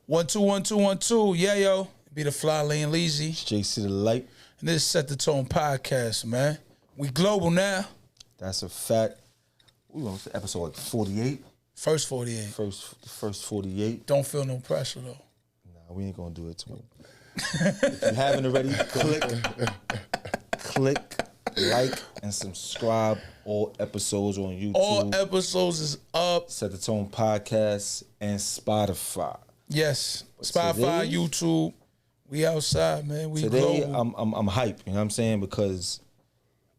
1 2 1 2 1 2. Yeah, yo. Be the fly lane lazy. JC the light. And this is Set the Tone podcast, man. We global now. That's a fact. We on episode like 48. First 48. First 48. Don't feel no pressure though. Nah, we ain't gonna do it to him. If you haven't already, click, like, and subscribe. All episodes on YouTube. All episodes is up. Set the Tone podcast and Spotify. Yes, But Spotify, today, YouTube. We outside, man. We today global. I'm hype. You know what I'm saying? Because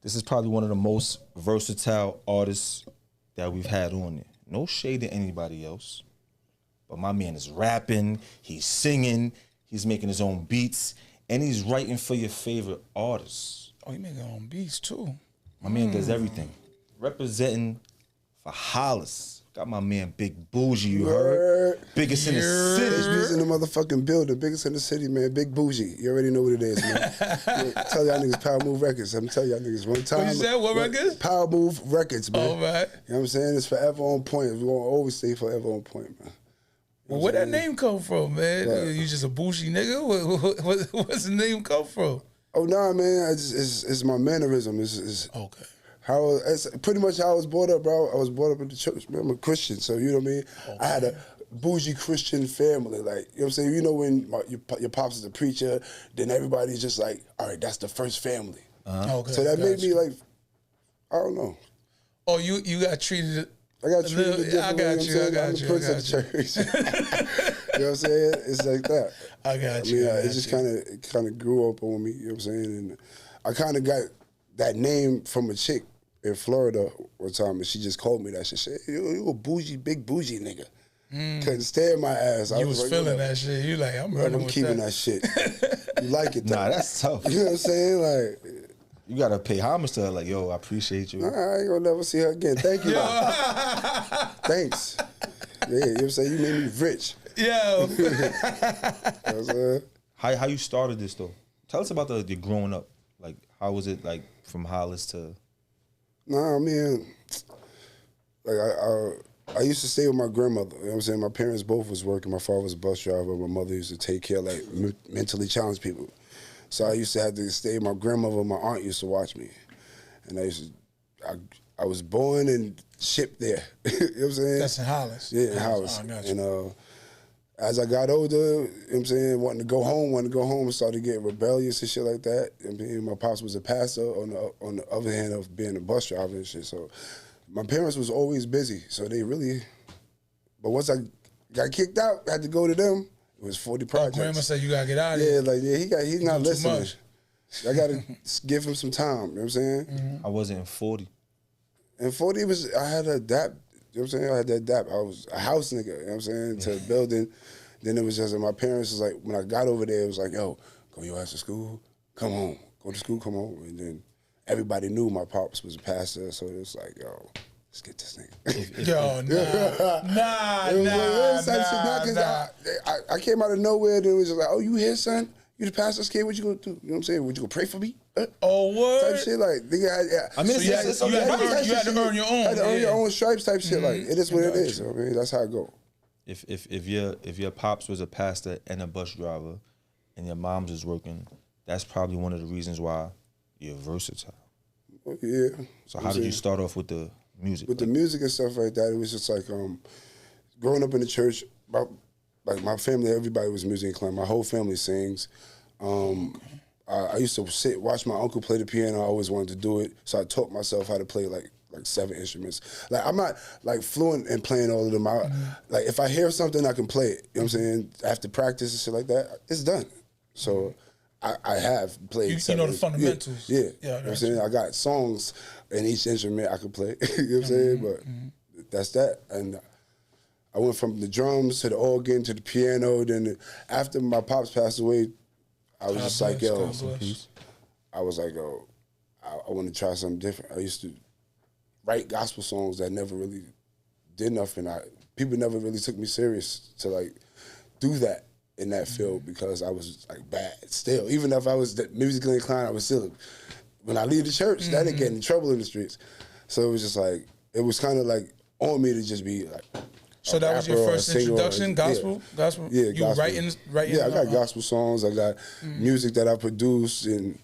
this is probably one of the most versatile artists that we've had on it. No shade to anybody else, but my man is rapping. He's singing. He's making his own beats, and he's writing for your favorite artists. Oh, you making your own beats too. My man does everything. Representing for Hollis. Got my man Big Bushgi, you heard? Biggest in the city. He's in the motherfucking building. Biggest in the city, man. Big Bushgi. You already know what it is, man. Tell y'all niggas Power Move Records. I'm telling y'all niggas one time. What you said? What records? Power Move Records, man. All right. You know what I'm saying? It's forever on point. We're going to always stay forever on point, man. Well, where that name come from, man? Right. You just a bougie nigga? What's the name come from? Oh, nah, man. It's my mannerism. It's Okay. it's pretty much how I was brought up, bro. I was brought up in the church, man. I'm a Christian, so you know what I mean? Okay. I had a bougie Christian family. Like, you know what I'm saying? You know when your pops is a preacher, then everybody's just like, all right, that's the first family. Okay. So that made me like, I don't know. Oh, you got treated. I got treated a different I got way, you. I got I'm you. the prince of the church. You know what I'm saying? It's like that. I got you. It just kind of grew up on me. You know what I'm saying? And I kind of got that name from a chick in Florida one time, and she just called me that shit. She said, you a bougie, big bougie nigga. Couldn't stand my ass. You was like, feeling that shit. You like, I'm keeping that shit. You like it though. Nah, that's tough. You know what I'm saying? Like, you gotta pay homage to her. Like, yo, I appreciate you. I ain't gonna never see her again. Thank you. Thanks. Yeah, you know what I'm saying? You made me rich. Yo. You know what I'm saying? How you started this though? Tell us about the growing up. Like, how was it like from Hollis to? Nah, man. Like I used to stay with my grandmother. You know what I'm saying? My parents both was working. My father was a bus driver. My mother used to take care of like mentally challenged people. So I used to have to stay with my grandmother. My aunt used to watch me, and I was born and shipped there. You know what I'm saying? That's in Hollis. Yeah, in Hollis. Oh, I got you. And as I got older, you know what I'm saying, wanting to go home and started getting rebellious and shit like that. I mean, my pops was a pastor on the other hand of being a bus driver and shit. So my parents was always busy. So they really, but once I got kicked out, I had to go to them. It was 40 projects. Grandma said you gotta get out of here. here. Yeah, like he's not listening. I gotta give him some time. You know what I'm saying? I wasn't in 40. And 40 I had to adapt. You know what I'm saying? I had to adapt. I was a house nigga, you know what I'm saying, to a building. Then it was just, my parents was like, when I got over there, it was like, yo, go your ass to school, come home. Go to school, come home. And then everybody knew my pops was a pastor, so it was like, yo, let's get this nigga. Yo, I came out of nowhere, and it was just like, oh, you here, son? You the pastor's kid? What you gonna do? You know what I'm saying? Would you gonna pray for me? Oh, what? Type shit like, nigga. I mean, so you had to earn your own. You had to earn your own stripes type shit. Like, it is what it is. I mean, that's how it go. If your pops was a pastor and a bus driver, and your mom's is working, that's probably one of the reasons why you're versatile. Yeah. So how did you start off with the music? With the music and stuff like that, it was just like growing up in the church. Like my family, everybody was music inclined. My whole family sings. I used to watch my uncle play the piano. I always wanted to do it, so I taught myself how to play like 7 instruments. Like, I'm not like fluent in playing all of them. Like, if I hear something, I can play it. You know what I'm saying? After practice and shit like that, it's done. So I have played. You know the fundamentals. Yeah. You know what I'm saying? I got songs in each instrument I can play. You know what I'm saying? But that's that. And I went from the drums to the organ to the piano. Then after my pops passed away, I was just like, yo, I was like, yo, I want to try something different. I used to write gospel songs that never really did nothing. People never really took me serious to like do that in that field because I was like bad still. Even if I was musically inclined, I was still, when I leave the church, that'd get in trouble in the streets. So it was just like, it was kind of like on me to just be like, So that was your rapper or a first singer introduction, gospel? Gospel? Yeah, You gospel. writing? Yeah, I got gospel songs. I got music that I produced and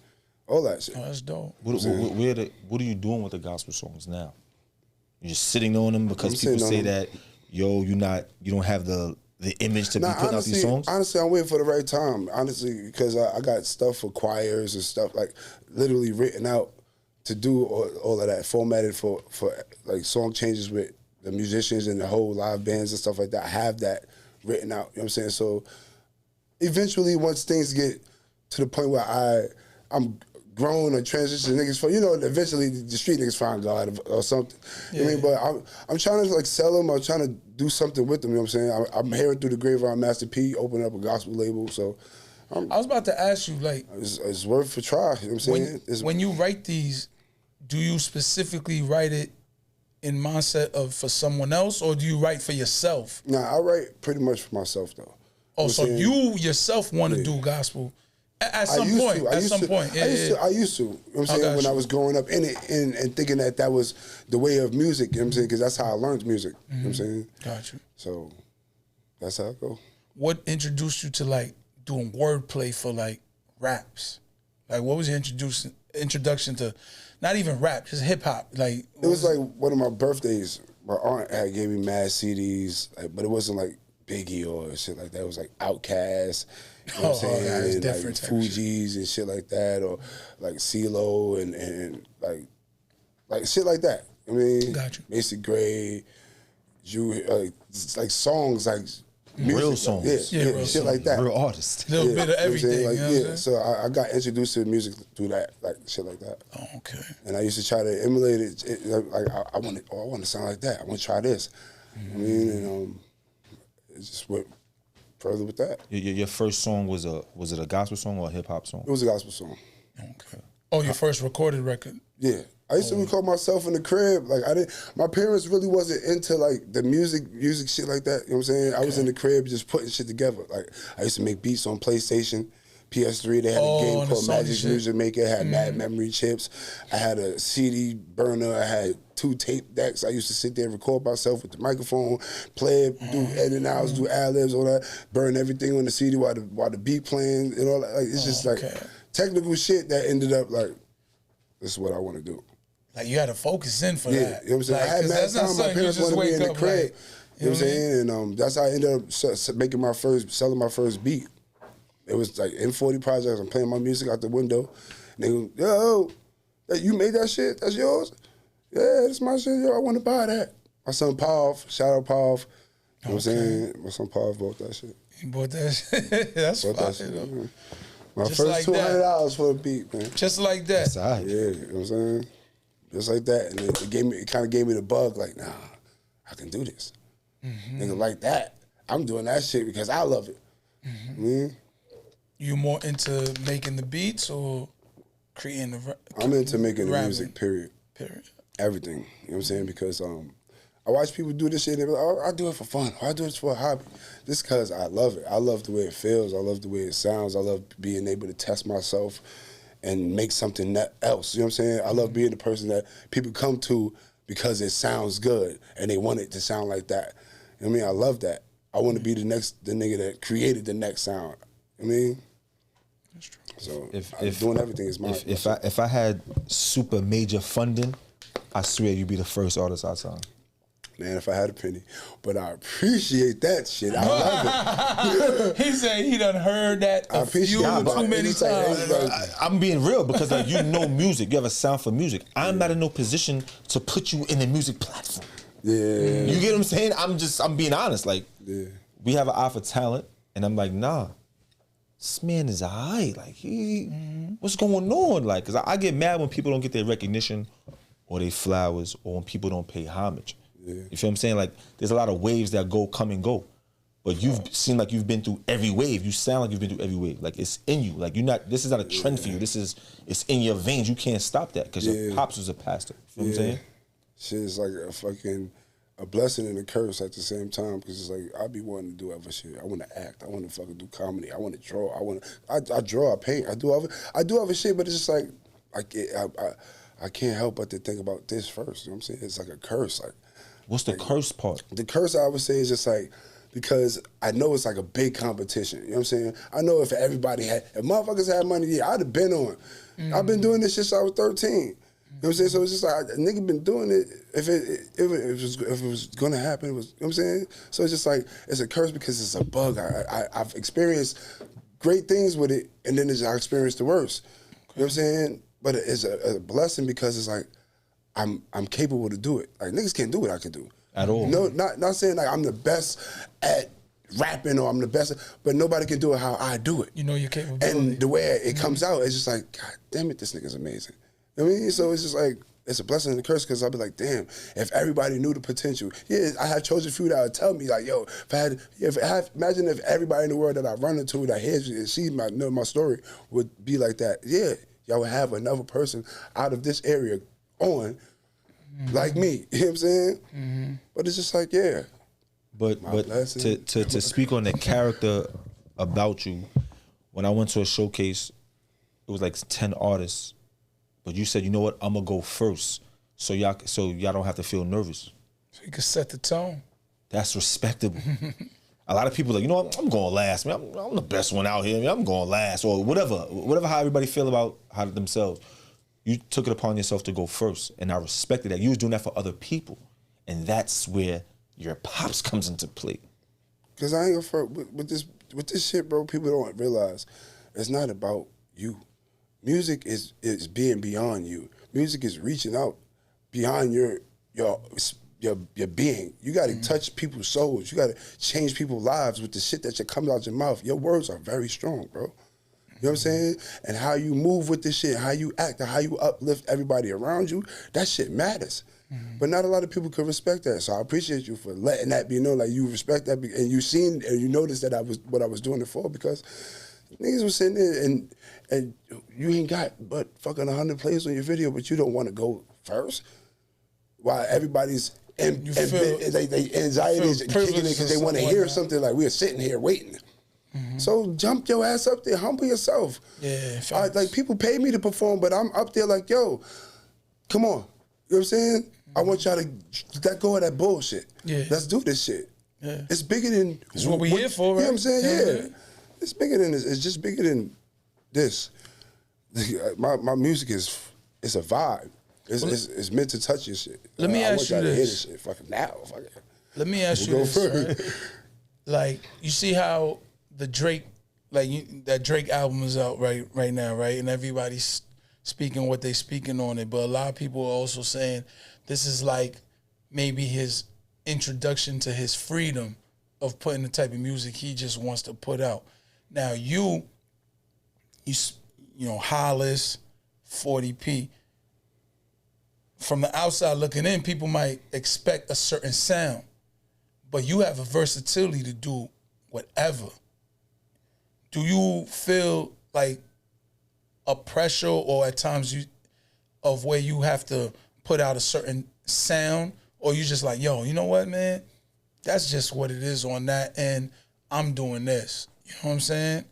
all that shit. Oh, that's dope. What are you doing with the gospel songs now? You're just sitting on them because people say that, yo, you don't have the image to be putting out these songs? Honestly, I'm waiting for the right time. Honestly, because I got stuff for choirs and stuff, like literally written out to do all of that, formatted for like song changes with the musicians and the whole live bands and stuff like that. I have that written out, you know what I'm saying? So eventually, once things get to the point where I'm grown or transition, niggas eventually the street niggas find God or something. Yeah. You know what I mean? But I'm trying to like sell them. I'm trying to do something with them, you know what I'm saying? I'm hearing through the grapevine Master P opening up a gospel label, so I was about to ask you, like, it's worth a try, you know what I'm saying? When you write these, do you specifically write it in mindset of for someone else, or do you write for yourself? Nah, I write pretty much for myself though. Oh, so you yourself want to do gospel at some point? At some point, I used to. You know what I'm saying? When I was growing up in it and thinking that was the way of music. You know what I'm saying? Because that's how I learned music. You know what I'm saying? Got you. So that's how it go. What introduced you to like doing wordplay for like raps? Like, what was your introduction to? Not even rap, just hip hop. Like it was like one of my birthdays. My aunt had gave me mad CDs, but it wasn't like Biggie or shit like that. It was like Outkast, you know what I'm saying? God, it's and different. Like Fugees and shit like that, or like CeeLo and like shit like that. I mean, Gotcha. Basic Gray, like songs like. Music, real songs, yeah, real shit songs. like that. Real artists. A little bit of everything. Like, you know what I'm saying? So I got introduced to music through that, like shit like that. Oh, okay. And I used to try to emulate it. Like I want to sound like that. I want to try this. I mean, and it just went further with that. Your first song was it a gospel song or a hip hop song? It was a gospel song. Okay. Oh, your first recorded record? Yeah. I used to record myself in the crib. Like my parents really wasn't into like the music shit like that. You know what I'm saying? I was in the crib just putting shit together. Like I used to make beats on PlayStation, PS3. They had a game called Magic Music Maker. It had mad memory chips. I had a CD burner. I had 2 tape decks. I used to sit there and record myself with the microphone, play it, do edit outs, do ad-libs, all that, burn everything on the CD while the beat playing and all that. Like it's just like technical shit that ended up like, this is what I want to do. Like you had to focus in for that. You know what I'm saying? Like, I had mad time. My parents wanted me in the crib. Like, you know what I'm saying? And that's how I ended up selling my first beat. It was like M40 projects. I'm playing my music out the window. And they go, yo, you made that shit? That's yours? Yeah, that's my shit. Yo, I want to buy that. My son Pav, shout out Pav. You know what I'm saying? My son Pav bought that shit. He bought that shit. That's fine. That shit, man. My just first like $200 for a beat, man. Just like that. Yeah, you know what I'm saying? Just like that. And it kind of gave me the bug, like, nah, I can do this. Nigga, like that. I'm doing that shit because I love it. You more into making the beats or creating the I'm into making the music, period. Everything. You know what I'm saying? Because I watch people do this shit and they're like, oh, I do it for fun. Or I do it for a hobby. Just because I love it. I love the way it feels. I love the way it sounds. I love being able to test myself and make something else. You know what I'm saying? I love being the person that people come to because it sounds good and they want it to sound like that. You know what I mean? I love that. I want to be the nigga that created the next sound. You know what I mean? That's true. So if doing everything is mine. If I had super major funding, I swear you'd be the first artist I signed. Man, if I had a penny. But I appreciate that shit. I love it. He said he done heard that too many times. I'm being real because like you know music. You have a sound for music. I'm not in no position to put you in the music platform. Yeah. You get what I'm saying? I'm being honest. Like we have an eye for talent and I'm like, nah. This man is alright. Like what's going on? Like, cause I get mad when people don't get their recognition or their flowers or when people don't pay homage. Yeah. You feel what I'm saying? Like, there's a lot of waves that come and go. But you've seemed like you've been through every wave. You sound like you've been through every wave. Like, it's in you. Like, this is not a trend for you. It's in your veins. You can't stop that because your pops was a pastor. You know what I'm saying? Shit is like a blessing and a curse at the same time because it's like, I be wanting to do other shit. I want to act. I want to fucking do comedy. I want to draw. I draw, I paint. I do other shit, but it's just like, I can't help but to think about this first. You know what I'm saying? It's like a curse. Like, What's the curse part? The curse I would say is just like, because I know it's like a big competition. You know what I'm saying? I know if motherfuckers had money, yeah, I'd have been on. I've been doing this shit since I was 13. You know what I'm saying? So it's just like, a nigga been doing it. If it was gonna happen, it was, you know what I'm saying? So it's just like, it's a curse because it's a bug. I've experienced great things with it, and then I experienced the worst. You know what I'm saying? But it's a blessing because it's like, I'm capable to do it. Like, niggas can't do what I can do. At all. No, not saying like I'm the best at rapping or I'm the best, but nobody can do it how I do it. You know your capability. And the way it comes out, it's just like, God damn it, this nigga's amazing. You know what I mean? So it's just like, it's a blessing and a curse because I'll be like, damn, if everybody knew the potential. Yeah, I have chosen few that would tell me like, yo, imagine if everybody in the world that I run into that hears and sees my story would be like that. Yeah, y'all would have another person out of this area on like me. You know what I'm saying? But it's just like, yeah. But to speak on the character about you, when I went to a showcase, it was like 10 artists. But you said, you know what, I'm gonna go first, so y'all don't have to feel nervous. So you can set the tone. That's respectable. A lot of people are like, you know what, I'm going last, man. I'm the best one out here. Man. I'm going last, or whatever how everybody feel about themselves. You took it upon yourself to go first, and I respected that. You was doing that for other people, and that's where your pops comes into play. Cause I ain't gonna with this shit, bro. People don't realize it's not about you. Music is being beyond you. Music is reaching out beyond your being. You got to touch people's souls. You got to change people's lives with the shit that comes out your mouth. Your words are very strong, bro. You know what I'm saying? And how you move with this shit, how you act, and how you uplift everybody around you, that shit matters. But not a lot of people could respect that. So I appreciate you for letting that be known. Like, you respect that, and you seen and you noticed that what I was doing it for, because niggas was sitting there and you ain't got but fucking 100 plays on your video, but you don't want to go first. While everybody's they anxiety is kicking in because they want to hear something like we're sitting here waiting. So jump your ass up there, humble yourself. Yeah, like, people pay me to perform, but I'm up there like, yo, come on. You know what I'm saying? I want y'all to let go of that bullshit. Yeah. Let's do this shit. Yeah. It's bigger than... It's what we're here for, right? You know what I'm saying? Yeah. It's bigger than this. It's just bigger than this. My music is a vibe. It's meant to touch your shit. Let me ask you this. I want y'all to hear this shit fucking now. Let me ask you this. Right? Like, you see how the Drake, that Drake album is out right now, right? And everybody's speaking what they speaking on it, but a lot of people are also saying this is like maybe his introduction to his freedom of putting the type of music he just wants to put out. Now you know, Hollis, 40p. From the outside looking in, people might expect a certain sound, but you have a versatility to do whatever. Do you feel like a pressure, or at times of where you have to put out a certain sound, or you just like, yo, you know what, man? That's just what it is on that, and I'm doing this. You know what I'm saying?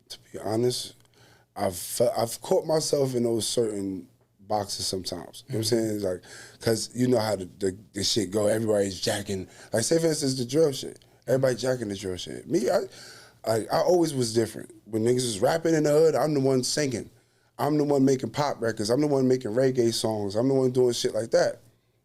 To be honest, I've caught myself in those certain boxes sometimes. You know what I'm saying? It's like, because you know how the shit go. Everybody's jacking. Like, say for instance, the drill shit. Everybody jacking the drill shit. Me, I always was different. When niggas was rapping in the hood, I'm the one singing. I'm the one making pop records. I'm the one making reggae songs. I'm the one doing shit like that.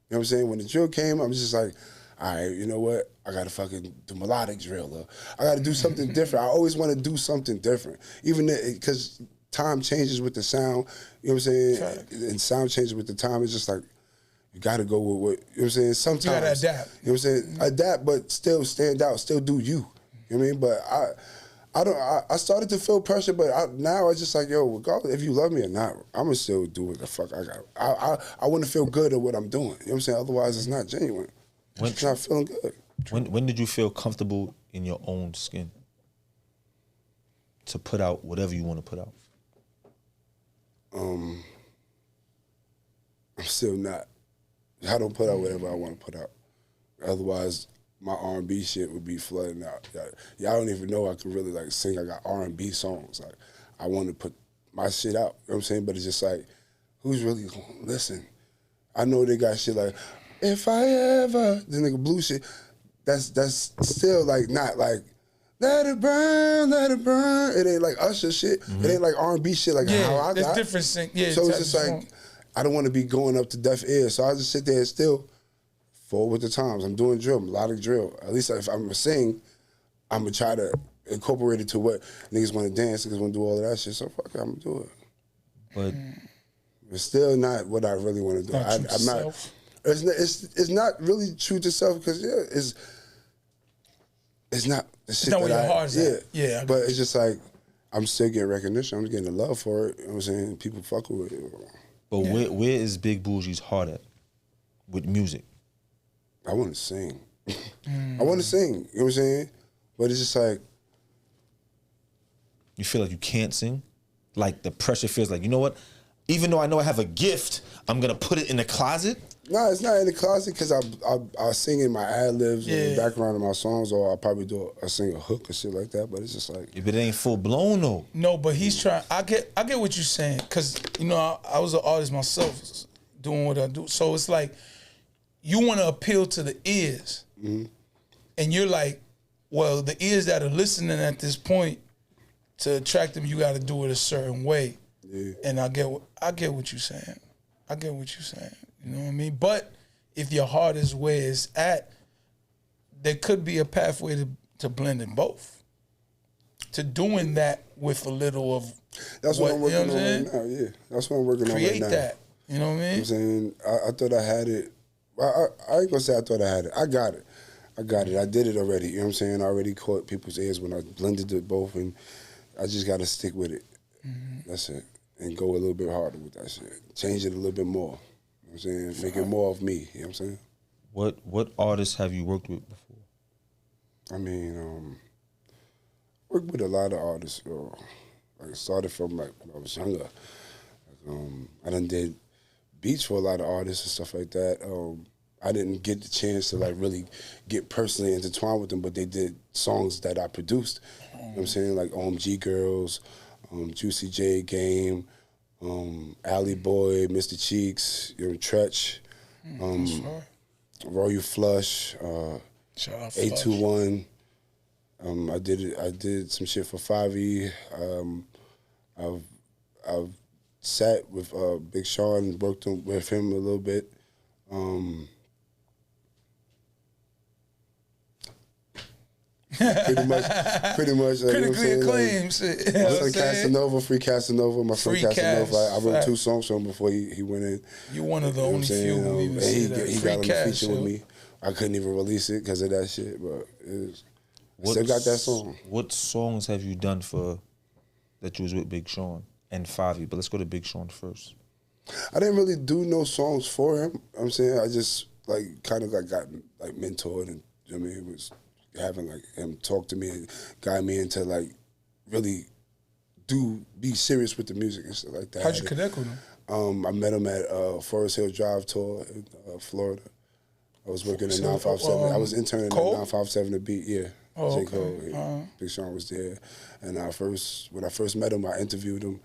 You know what I'm saying? When the drill came, I'm just like, all right, you know what? I got to fucking do melodic drill. Or I got to do something different. I always want to do something different. Even because time changes with the sound. You know what I'm saying? Right. And sound changes with the time. It's just like, you got to go with what, you know what I'm saying? Sometimes. You got to adapt. You know what I'm saying? Adapt, but still stand out. Still do you. You know what I mean? But I started to feel pressure, but now it's just like, yo, regardless if you love me or not, I'm going to still do what the fuck I got. I want to feel good at what I'm doing. You know what I'm saying? Otherwise, it's not genuine. It's not feeling good. When did you feel comfortable in your own skin to put out whatever you want to put out? I'm still not. I don't put out whatever I want to put out. Otherwise, my R&B shit would be flooding out. Y'all don't even know I can really like sing. I got R&B songs. Like, I want to put my shit out. You know what I'm saying? But it's just like, who's really gonna listen? I know they got shit like, if I ever, the nigga blue shit, that's still like not like, let it burn, let it burn. It ain't like Usher shit. It ain't like R&B shit like how I got. Different yeah, so it's just like, I don't want to be going up to deaf ears. So I just sit there and still forward with the times. I'm doing drill, melodic drill. At least if I'm gonna sing, I'm gonna try to incorporate it to what niggas want to dance, niggas want to do all of that shit. So fuck it, I'm gonna do it. But it's still not what I really want to do. I'm not. It's not really true to self because it's not the shit not where your heart's at. Yeah. But it's just like I'm still getting recognition. I'm getting the love for it. You know what I'm saying? People fuck with it. But where is Big Bushgi's heart at with music? I want to sing. I want to sing. You know what I'm saying? But it's just like, you feel like you can't sing? Like the pressure feels like, you know what? Even though I know I have a gift, I'm gonna put it in the closet? No, it's not in the closet because I sing in my ad-libs in the background of my songs, or I'll probably sing a hook or shit like that, but it's just like... Yeah, but it ain't full blown though. No, but he's trying, I get what you're saying, because, you know, I was an artist myself, doing what I do, so it's like, you want to appeal to the ears, and you're like, well, the ears that are listening at this point, to attract them, you got to do it a certain way. Yeah. And I get what you're saying. I get what you're saying. You know what I mean? But if your heart is where it's at, there could be a pathway to blending both. To doing that with a little of that's what I'm working on right now. Yeah, that's what I'm working on right now. Create that. You know what I mean? I'm saying I thought I had it. I ain't gonna say I thought I had it. I got it. I did it already. You know what I'm saying? I already caught people's ears when I blended it both, and I just got to stick with it. That's it. And go a little bit harder with that shit. Change it a little bit more. You know what I'm saying? Make it more of me. You know what I'm saying? What artists have you worked with before? I mean, worked with a lot of artists. Like, started from like when I was younger. I done did beats for a lot of artists and stuff like that. I didn't get the chance to like really get personally intertwined with them, but they did songs that I produced. You know what I'm saying? Like OMG Girls, Juicy J, Game, Alley Boy, Mr. Cheeks, Tretch, Royal Flush, A21. I did some shit for 5E. I've sat with Big Sean and worked with him a little bit. Pretty much. Critically acclaimed shit. You know what I'm saying? Casanova, Free Casanova, my friend Casanova. I wrote 2 songs for him before he went in. You one of the only few who even say that. He got on the feature with me. I couldn't even release it because of that shit, but still got that song. What songs have you done that you was with Big Sean and 5E? But let's go to Big Sean first. I didn't really do no songs for him. I'm saying I just like kind of got like mentored, and you know what I mean, it was having like him talk to me and guide me into like really be serious with the music and stuff like that. How'd you connect with him? I met him at Forest Hill Drive tour in Florida. I was working at 957. I was interning at 957 to beat. Yeah. Oh, J. Cole. Big Sean was there, and when I first met him, I interviewed him. You know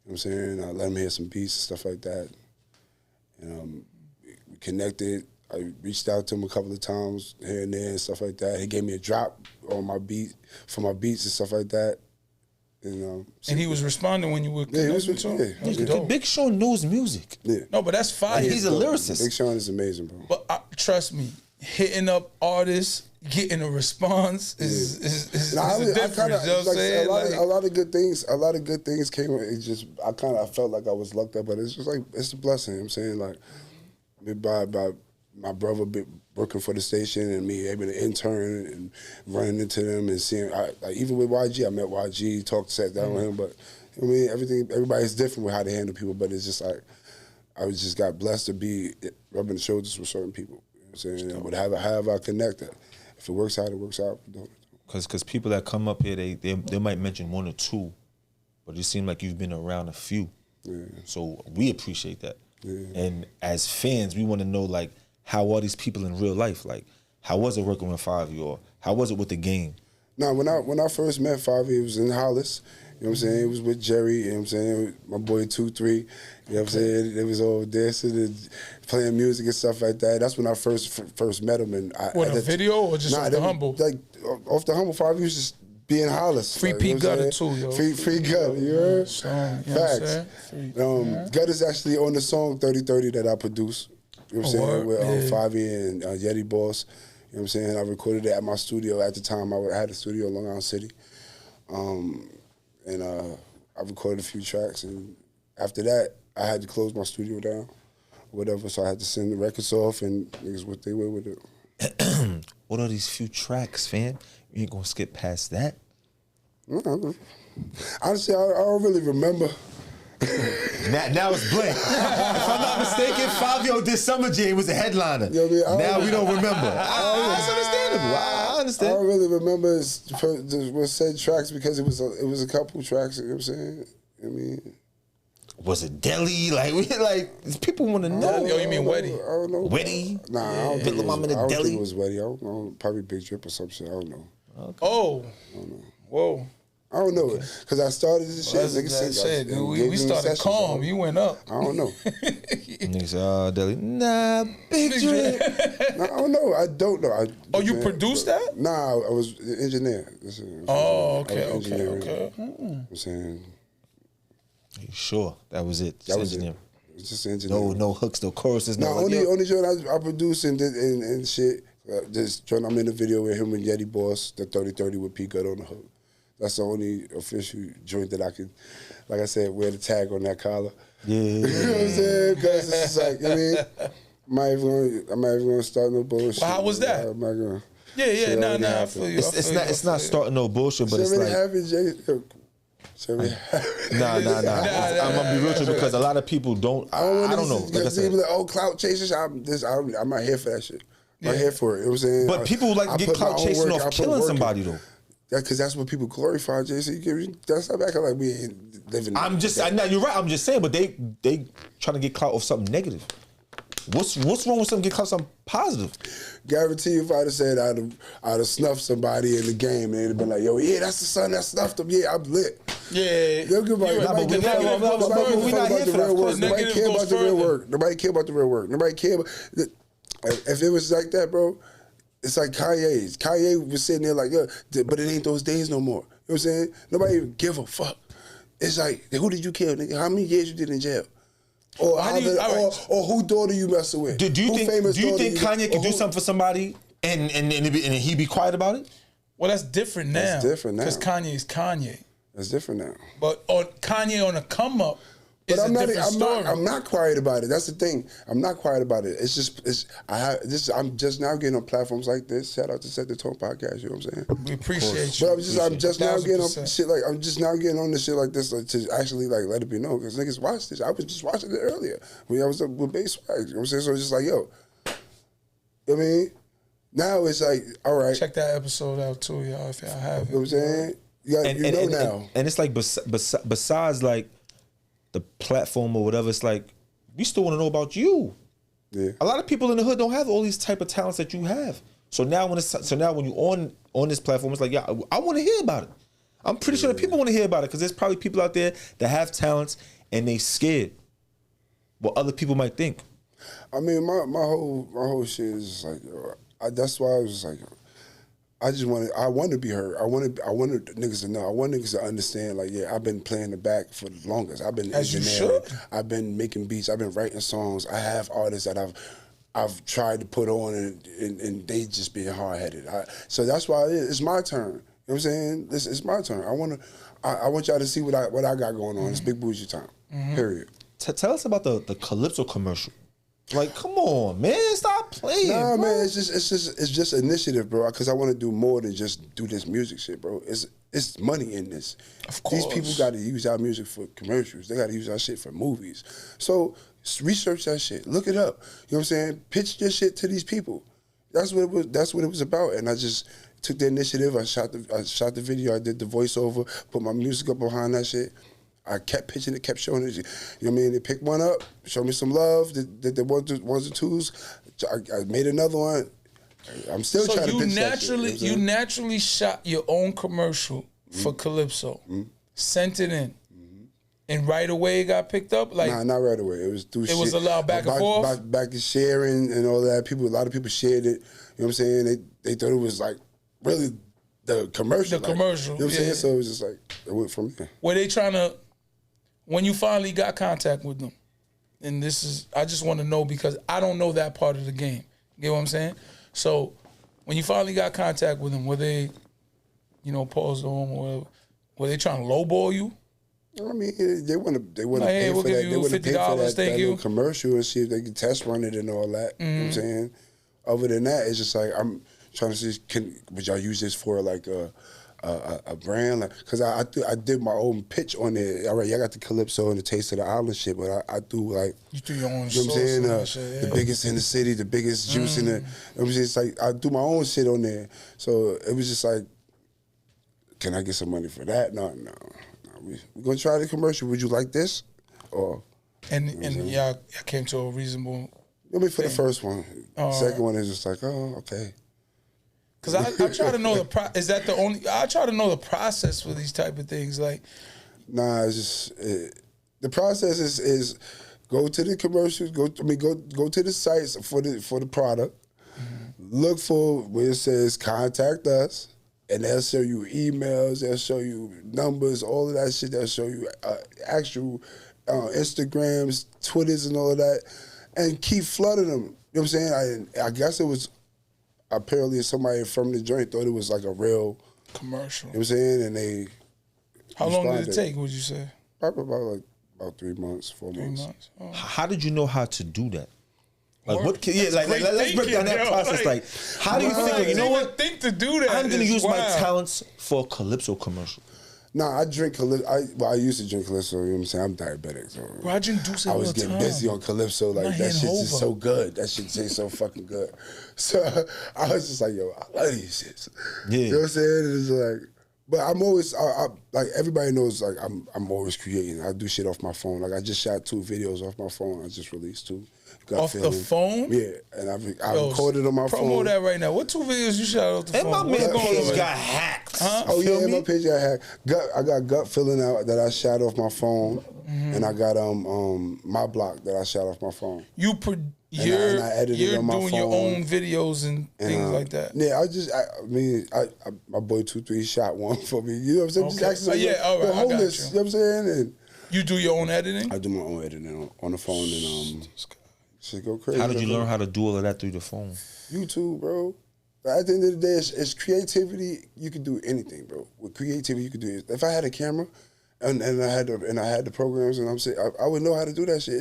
what I'm saying? I let him hear some beats and stuff like that. And we connected. I reached out to him a couple of times here and there and stuff like that. He gave me a drop on my beat for my beats and stuff like that. And he was responding when you were connecting to him? Yeah, Big Sean knows music. Yeah. No, but that's fire. He's a lyricist. Big Sean is amazing, bro. But trust me, hitting up artists, getting a response is a difference. You know what I'm saying? A lot of good things came. It just I felt like I was lucked up, but it's just like it's a blessing. You know what I'm saying, like by my brother working for the station and me able to intern and running into them and seeing, even with YG, I met YG, sat down with him, but I mean, everybody's different with how they handle people, but it's just like, I just got blessed to be rubbing the shoulders with certain people, you know what I'm saying, but however I connect that. If it works out, it works out. Because people that come up here, they might mention 1 or 2, but it seems like you've been around a few. Yeah. So we appreciate that. Yeah. And as fans, we want to know, like, how are these people in real life? Like, how was it working with 5E, or how was it with the game? Now, when I first met Favi, it was in Hollis. You know what I'm saying? It was with Jerry, you know what I'm saying? My boy 2-3, you know what I'm saying? They was all dancing and playing music and stuff like that. That's when I first met him. And a video or just off the humble? Like, off the humble, Favi was just being Hollis. Free like, P Gutter too, yo. Free Gutter, you heard? Facts. Gutter's actually on the song 3030 that I produced. You know what I'm saying? With Favi and Yeti Boss. You know what I'm saying? I recorded it at my studio at the time. I had a studio in Long Island City. And I recorded a few tracks, and after that, I had to close my studio down, whatever, so I had to send the records off, and niggas what they went with it. What are these few tracks, fam? You ain't gonna skip past that? Honestly, I don't really remember. Now it's blank. If I'm not mistaken, Fabio did Summer Jam was a headliner. You know what I mean? Now we don't remember. That's understandable. I understand. I don't really remember what said tracks because it was a couple tracks. You know what I'm saying? I mean, was it Deli? Like people want to know. Yo, you mean Weddy? I don't know. Weddy? Nah, I don't think Deli? it was Weddy. I don't know. Probably Big Drip or some shit. I don't know. Okay. Oh. I don't know. Whoa. I don't know it because I started this shit. We started calm. You went up. I don't know. Niggas say, Deli. Nah, Big Drip. Nah, I don't know. I don't know. You produced that? Nah, I was the engineer. Okay. I'm saying. Are you sure that was it? That was engineer. It was just engineer. No hooks, no choruses. No, only joint I produced and shit. This joint I'm in the video with him and Yeti Boss, the 3030 with P Gut on the hook. That's the only official joint that I can, like I said, wear the tag on that collar. Yeah. You know what I'm saying? Because it's just like, I mean, I'm not even going to start no bullshit. Well, how was that? I'm not going to. Yeah, nah, I feel you. It's not starting no bullshit, but it's like. Nah. I'm gonna be real with you because a lot of people don't. I don't know. Like I said, like, oh, clout chasers. I'm not here for that shit. I'm not here for it. You know what I'm saying? But people like to get clout chasing off killing somebody though. Because that's what people glorify, JC. That's not acting like we ain't living. No, you're right. I'm just saying, but they trying to get clout off something negative. What's wrong with something get clout something positive? Guarantee you, if I'd have said I'd have snuffed somebody in the game, they'd have been like, "Yo, yeah, that's the son that snuffed him. Yeah, I'm lit." Yeah, nobody care about the real work. Nobody care about the real work. Nobody care about. If it was like that, bro. It's like Kanye's. Kanye was sitting there like, yeah, but it ain't those days no more. You know what I'm saying? Nobody even give a fuck. It's like, who did you kill, nigga? How many years you did in jail? Or who daughter you messing with? Do you think Kanye could do something for somebody and he be quiet about it? Well, that's different now. That's different now. Because Kanye is Kanye. That's different now. But Kanye on a come up. But I'm not quiet about it. That's the thing. I'm not quiet about it. I'm just now getting on platforms like this. Shout out to Set the Tone podcast. You know what I'm saying? We appreciate you. But I'm just now getting on shit like this like to actually like let it be known because niggas watch this. I was just watching it earlier when I was up with Bass Swag. You know what I'm saying? So it's just like I mean, now it's like all right. Check that episode out too, y'all. If y'all have it. You know what I'm saying? You know now. And it's like besides like the platform or whatever, it's like we still want to know about you. Yeah. A lot of people in the hood don't have all these type of talents that you have. So now when you on this platform, it's like, yeah, I want to hear about it. I'm pretty sure that people want to hear about it because there's probably people out there that have talents and they scared what other people might think. I mean, my whole shit is like, that's why I was like, I want to be heard. I want niggas to know. I want niggas to understand. Like, yeah, I've been playing the back for the longest. I've been engineering. I've been making beats. I've been writing songs. I have artists that I've tried to put on, and they just being hard headed. So that's why it's my turn. You know what I'm saying? It's my turn. I want y'all to see what I got going on. It's Big Bushgi time. Period. Tell us about the Calypso commercial. Like, come on, man, stop playing. Nah, bro. man, it's just initiative, bro. Because I want to do more than just do this music shit, bro. It's money in this. Of course, these people got to use our music for commercials. They got to use our shit for movies. So research that shit. Look it up. You know what I'm saying? Pitch your shit to these people. That's what it was about. And I just took the initiative. I shot the video. I did the voiceover. Put my music up behind that shit. I kept pitching it, kept showing it. You know what I mean? They picked one up, showed me some love, did the ones and twos. I made another one, I'm still trying to pitch that shit, you naturally shot your own commercial for Calypso, sent it in, and right away it got picked up. Like, nah, not right away. It was through. It was allowed back and forth. Back to sharing and all that. A lot of people shared it. You know what I'm saying? They thought it was like really the commercial. The commercial. You know what I'm saying? So it was just like it went from there. Were they trying to? When you finally got contact with them, and this is, I just want to know because I don't know that part of the game. You get what I'm saying? So when you finally got contact with them, were they, paused on or whatever? Were they trying to lowball you? I mean, they want to like, pay hey, we'll for give that. you They want to pay for that little you. commercial and see if they can test run it and all that. You know what I'm saying? Other than that, it's just like I'm trying to see, would y'all use this for like a brand? Like, cause I did my own pitch on it. All right, I got the Calypso and the Taste of the Island shit, but I do like, you do your own. You know what I'm saying? Shit, the biggest in the city, the biggest juice in the. It was just like I do my own shit on there, so it was just like, can I get some money for that? No. We're gonna try the commercial. Would you like this? Or and y'all came to a reasonable. I mean, for the first one, second one is just like, oh, okay. Cause I try to know is that the only? I try to know the process for these type of things. Like, nah, it's just the process is go to the commercials. Go to the sites for the product. Look for where it says contact us. And they'll show you emails, they'll show you numbers, all of that shit. They'll show you actual Instagrams, Twitters, and all of that. And keep flooding them. You know what I'm saying? I guess it was apparently somebody from the joint thought it was like a real commercial. You know what I'm saying? And they How long did it take, would you say? Probably about 3 months, 4 months. 3 months. Oh. How did you know how to do that? Like Work. let's break down that process. Like, how do you think? You know what? Think to do that. I'm gonna use my talents for a Calypso commercial. Nah, I drink Calypso. I used to drink Calypso. You know what I'm saying? I'm diabetic, so bro, I drink Deuce I was getting busy on Calypso. Like that shit is so good. That shit tastes so fucking good. So I was just like, yo, I love these shits. Yeah. You know what I'm saying? It's like, but I'm always like everybody knows. Like I'm always creating. I do shit off my phone. Like I just shot 2 videos off my phone. I just released 2. Off the phone? Yeah, and I recorded on my phone. Promo that right now. What 2 videos you shot off the phone? And my man page got hacked. Huh? Oh yeah, my page got hacked. I got gut filling out that I shot off my phone, and I got my block that I shot off my phone. You're on my doing phone. your own videos and things like that. Yeah, I my boy 2-3 shot one for me. You know what I'm saying? Okay. Just actually, all right, I got you. You know what I'm saying? And you do your own editing? I do my own editing on the phone and shit go crazy. How did you learn how to do all of that through the phone? YouTube, bro. At the end of the day, it's creativity. You can do anything, bro. With creativity, you can do it. If I had a camera, and I had the programs, and I'm saying I would know how to do that shit.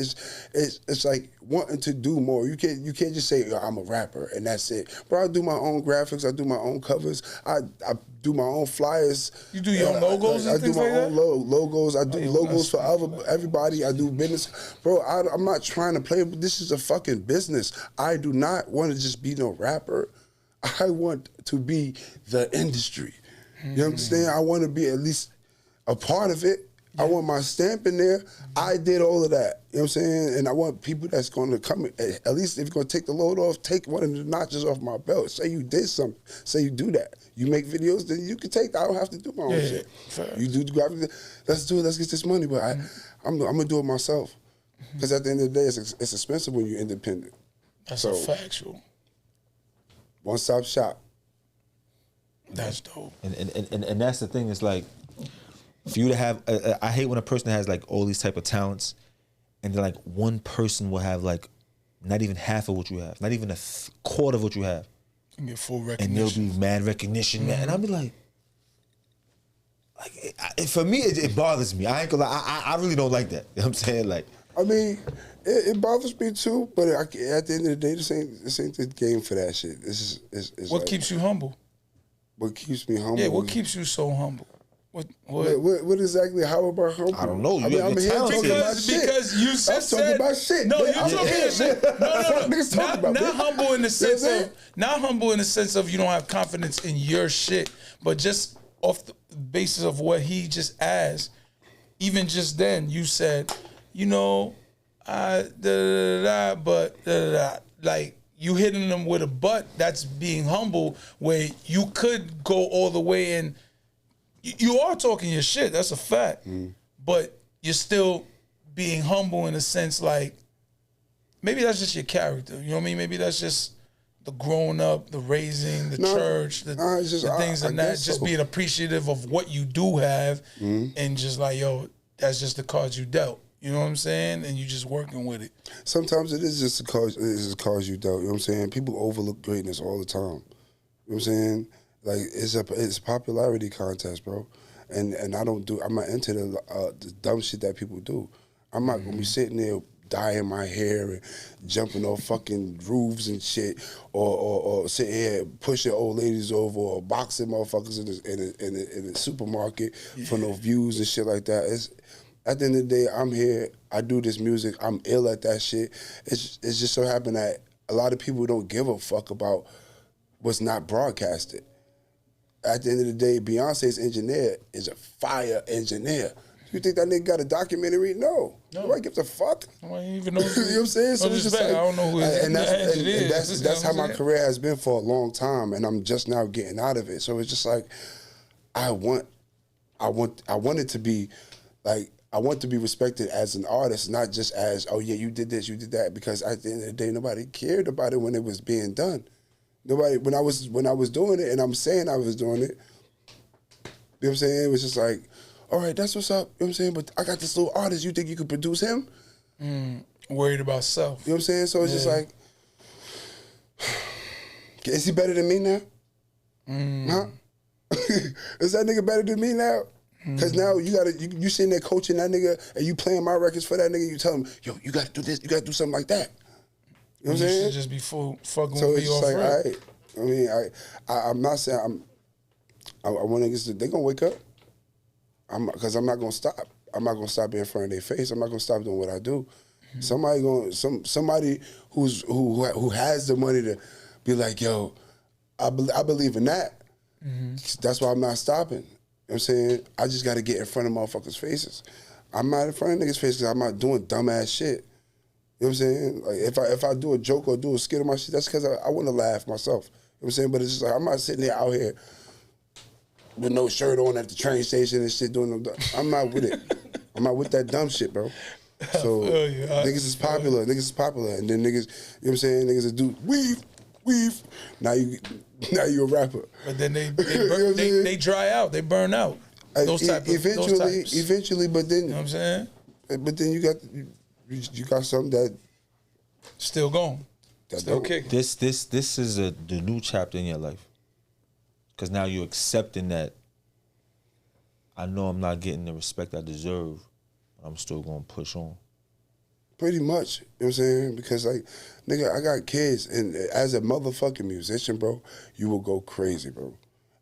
It's like wanting to do more. You can't just say I'm a rapper and that's it. Bro, I do my own graphics. I do my own covers. I do my own flyers. You do your own logos and things like that? I do my own logos. I do logos for everybody. I do business. Bro, I'm not trying to play. This is a fucking business. I do not want to just be no rapper. I want to be the industry. You know what I'm saying? I want to be at least a part of it. I want my stamp in there. I did all of that. You know what I'm saying? And I want people that's going to come, at least if you're going to take the load off, take one of the notches off my belt. Say you did something. Say you do that. You make videos, then you can take that. I don't have to do my own shit. Fair. You do the graphic. Let's do it. Let's get this money. But I'm going to do it myself. Because at the end of the day, it's expensive when you're independent. That's a factual. One-stop shop. That's dope. And that's the thing. It's like, for you to have, I hate when a person has like all these type of talents, and then like one person will have like not even half of what you have, not even a quarter of what you have, and get full recognition, and they'll be mad recognition, man. And I'll be like for me, it bothers me. I ain't gonna lie, I really don't like that. You know what I'm saying? Like, I mean, it bothers me too, but at the end of the day, this ain't the game for that shit. This is what like, keeps you humble? What keeps me humble? Yeah, what keeps you so humble? What exactly? How about humble? I don't know. I'm here talking about shit. Because you just I'm talking about shit. No, you're talking about shit. No. Not humble in the sense of you don't have confidence in your shit, but just off the basis of what he just asked. Even just then, you said, but like you hitting them with a butt, that's being humble, where you could go all the way and you are talking your shit, that's a fact. But you're still being humble in a sense, like, maybe that's just your character, you know what I mean? Maybe that's just the growing up, the raising, the church, the things and that, just being appreciative of what you do have and just like, yo, that's just the cards you dealt. You know what I'm saying? And you just working with it. Sometimes it is just the cards you dealt. You know what I'm saying? People overlook greatness all the time. You know what I'm saying? Like it's a popularity contest, bro. And I'm not into the dumb shit that people do. I'm not gonna be sitting there dyeing my hair and jumping off fucking roofs and shit, or sitting here pushing old ladies over, or boxing motherfuckers in the supermarket for no views and shit like that. At the end of the day, I'm here. I do this music. I'm ill at that shit. It's just so happened that a lot of people don't give a fuck about what's not broadcasted. At the end of the day, Beyonce's engineer is a fire engineer. You think that nigga got a documentary? No. Nobody gives a fuck. Nobody even knows. You know what I'm saying? So it's just like, I don't know who and that's how my saying? career has been for a long time, and I'm just now getting out of it. So it's just like, I want it to be like, I want to be respected as an artist, not just as, oh yeah, you did this, you did that, because at the end of the day, nobody cared about it when it was being done. Nobody, when I was doing it, and I'm saying I was doing it, you know what I'm saying? It was just like, all right, that's what's up, you know what I'm saying? But I got this little artist, you think you could produce him? Worried about self. You know what I'm saying? So it's just like, is he better than me now? Huh? Is that nigga better than me now? Because now you sitting there coaching that nigga and you playing my records for that nigga, you tell him, yo, you got to do this, you got to do something like that. You know what I'm saying? Should just be fucking so with it's me just off like, all right. I mean, I'm not saying, I want niggas to, they going to wake up. Because I'm not going to stop. I'm not going to stop being in front of their face. I'm not going to stop doing what I do. Somebody who has the money to be like, yo, I believe in that. That's why I'm not stopping. You know what I'm saying? I just got to get in front of motherfuckers' faces. I'm not in front of niggas' faces because I'm not doing dumbass shit. You know what I'm saying? Like if I do a joke or do a skit on my shit, that's because I want to laugh myself. You know what I'm saying? But it's just like, I'm not sitting there out here with no shirt on at the train station and shit doing them. I'm not with it. I'm not with that dumb shit, bro. So niggas is popular. Niggas is popular. And then niggas, you know what I'm saying? Niggas that do weave. Now you a rapper. But then they dry out. They burn out. Those types. Eventually, but then, you know what I'm saying? But then you got something that still going. Still kicking. This is the new chapter in your life. Because now you're accepting that I know I'm not getting the respect I deserve, but I'm still going to push on. Pretty much, you know what I'm saying? Because, like, nigga, I got kids, and as a motherfucking musician, bro, you will go crazy, bro.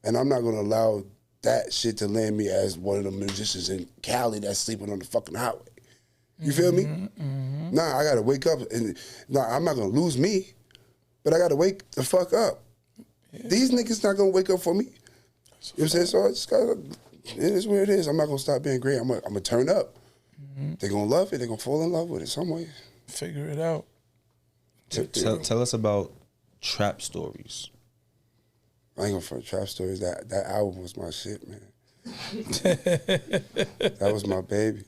And I'm not going to allow that shit to land me as one of the musicians in Cali that's sleeping on the fucking highway. You feel me? Nah, I got to wake up, and I'm not going to lose me, but I got to wake the fuck up. Yeah. These niggas not going to wake up for me. You know what I'm saying? So I just got to, it is what it is. I'm not going to stop being great. I'm going to turn up. They're going to love it. They're going to fall in love with it some way. Figure it out. Tell us about Trap Stories. I ain't going to front Trap Stories. That album was my shit, man. That was my baby.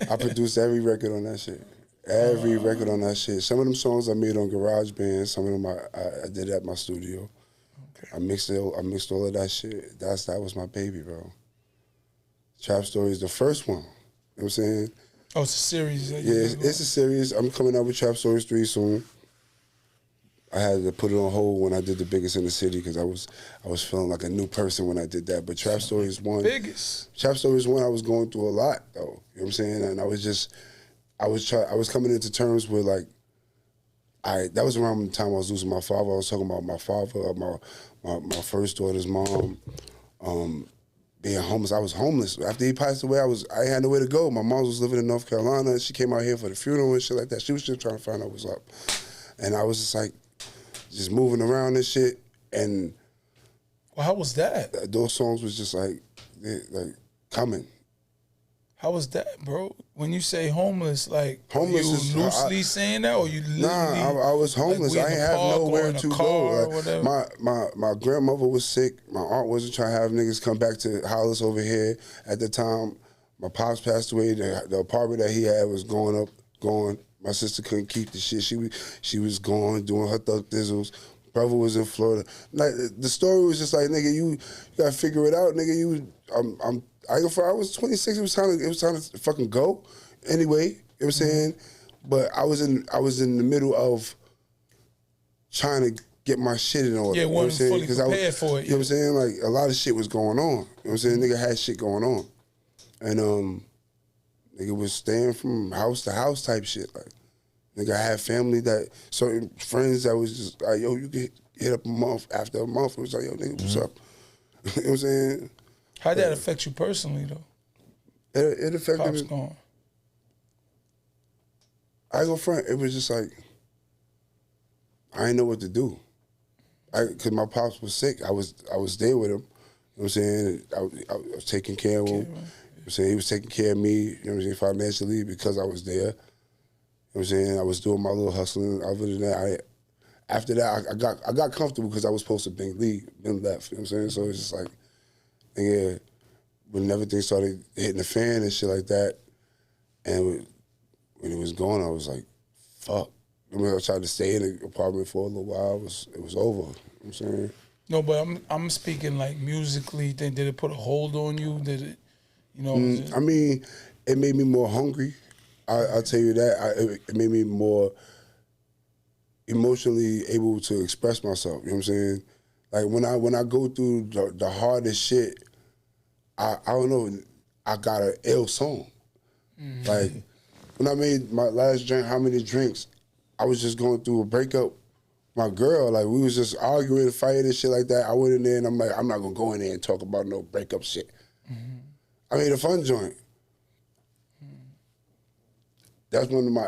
I produced every record on that shit. Every record on that shit. Some of them songs I made on GarageBand. Some of them I did at my studio. Okay. I mixed all of that shit. That was my baby, bro. Trap Stories, the first one. You know what I'm saying? Oh, it's a series. Yeah, it's a series. I'm coming out with Trap Stories 3 soon. I had to put it on hold when I did The Biggest in the City because I was feeling like a new person when I did that. But Trap Stories 1. Biggest. Trap Stories 1, I was going through a lot, though. You know what I'm saying? And I was coming into terms with, like, that was around the time I was losing my father. I was talking about my father, my first daughter's mom, being homeless. I was homeless. After he passed away, I had nowhere to go. My mom was living in North Carolina. She came out here for the funeral and shit like that. She was just trying to find out what's up. And I was just like, just moving around and shit. And well, how was that? Those songs was just like coming. How was that, bro? When you say homeless, like Homeless you is loosely saying that, or you literally? I was homeless. Like, I ain't have nowhere to go. Like, my grandmother was sick. My aunt wasn't trying to have niggas come back to Hollis over here. At the time, my pops passed away. The apartment that he had was gone. My sister couldn't keep the shit. She was gone doing her thug thizzles. Brother was in Florida. Like the story was just like, nigga, you gotta figure it out, nigga. I was 26. It was time to fucking go. Anyway, you know what I'm saying? But I was in the middle of trying to get my shit in order. Yeah, wasn't fully prepared for it. You know what I'm saying? Like a lot of shit was going on. You know what I'm saying? Nigga had shit going on, and nigga was staying from house to house type shit. Like nigga, I had family that certain friends that was just like, yo, you get hit up a month after a month. It was like, yo, nigga, what's up? You know what I'm saying? How'd that affect you personally, though? It affected Pops me. gone. I ain't gonna front. It was just like I didn't know what to do. Cause my pops was sick. I was there with him. You know what I'm saying? I was taking care of him. You know what I'm saying? He was taking care of me, you know what I'm saying, financially because I was there. You know what I'm saying? I was doing my little hustling. Other than that, after that, I got comfortable because I was supposed to been left. You know what I'm saying? So it's just like, yeah, when everything started hitting the fan and shit like that, and when it was going, I was like, fuck. I mean, I tried to stay in the apartment for a little while. It was over. You know what I'm saying? No, but I'm speaking like musically. Did it put a hold on you? Did it, you know? I mean, it made me more hungry. I'll tell you that. It made me more emotionally able to express myself. You know what I'm saying? Like when I go through the hardest shit, I don't know. I got an ill song. Like when I made my last drink, How Many Drinks, I was just going through a breakup. My girl, like we was just arguing, fighting and shit like that. I went in there and I'm like, I'm not gonna go in there and talk about no breakup shit. I made a fun joint. That's one of my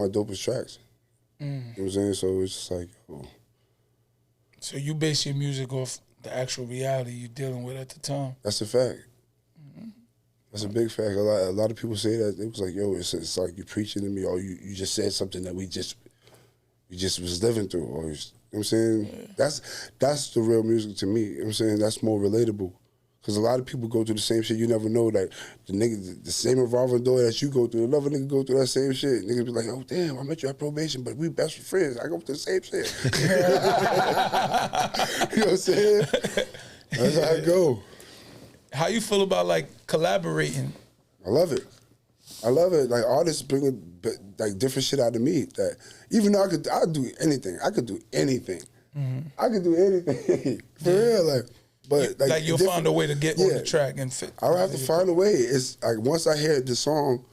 dopest tracks. You know what I'm saying? So it's just like, oh. So you base your music off the actual reality you're dealing with at the time. That's a fact. That's a big fact. A lot of people say that. It was like, yo, it's like you're preaching to me, or you just said something that we just was living through. Or, you know what I'm saying? Yeah. That's the real music to me. You know what I'm saying? That's more relatable. Because a lot of people go through the same shit. You never know that the same revolving door that you go through, another nigga go through that same shit. Niggas be like, oh, damn, I met you at probation, but we best friends. I go through the same shit. You know what I'm saying? That's how I go. How you feel about, like, collaborating? I love it. Like, artists bring like different shit out of me. That even though I'd do anything. I could do anything. I could do anything. For real, like. But like you'll find a way to get on the track and fit. I don't have to find a way. It's like once I hear the song,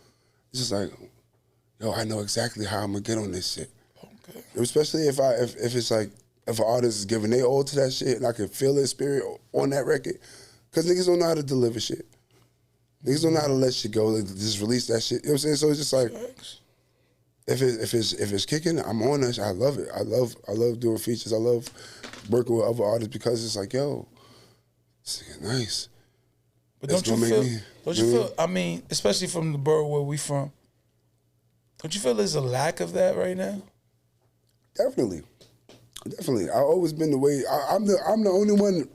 it's just like, yo, I know exactly how I'm gonna get on this shit. Okay. Especially if it's like if an artist is giving their all to that shit and I can feel their spirit on that record, because niggas don't know how to deliver shit. Niggas don't know how to let shit go. Like, just release that shit. You know what I'm saying? So it's just like, if it's kicking, I'm on that shit. I love it. I love doing features. I love working with other artists because it's like, yo. Nice. But don't you feel, I mean, especially from the borough where we from, don't you feel there's a lack of that right now? Definitely. I've always been the way, I'm the only one,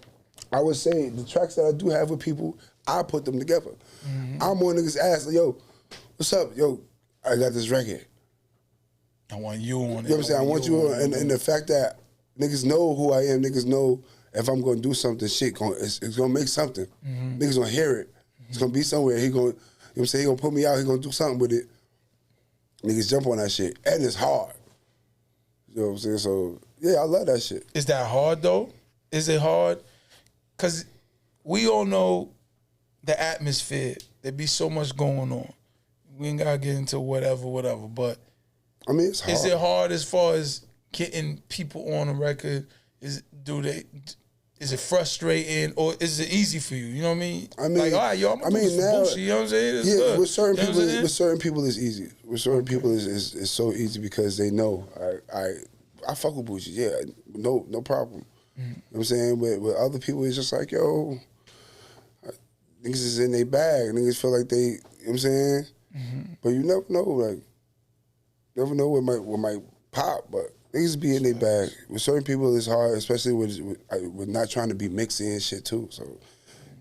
I would say, the tracks that I do have with people, I put them together. I'm on niggas' ass, like, yo, what's up? Yo, I got this record. I want you on it. You know what I'm saying? I want you on, and the fact that niggas know who I am, niggas know if I'm gonna do something, shit, it's gonna make something. Niggas gonna hear it. It's gonna be somewhere. He gonna, you know what I'm saying? He gonna put me out. He gonna do something with it. Niggas jump on that shit, and it's hard. You know what I'm saying? So yeah, I love that shit. Is that hard though? Is it hard? Cause we all know the atmosphere. There be so much going on. We ain't gotta get into whatever. But I mean, it's hard. Is it hard as far as getting people on a record? Is it frustrating or is it easy for you? You know what I mean? Like, all right, yo, I'm gonna do some bullshit, you know what I'm saying? It's good. With certain people it's easy. With certain people it's so easy because they know I fuck with Bushgi, yeah, no problem. You know what I'm saying? With other people it's just like, yo, niggas is in their bag. Niggas feel like they, you know know what I'm saying? But you never know, like, what might pop, but niggas be in their bag. With certain people, it's hard, especially with not trying to be mixy and shit, too, so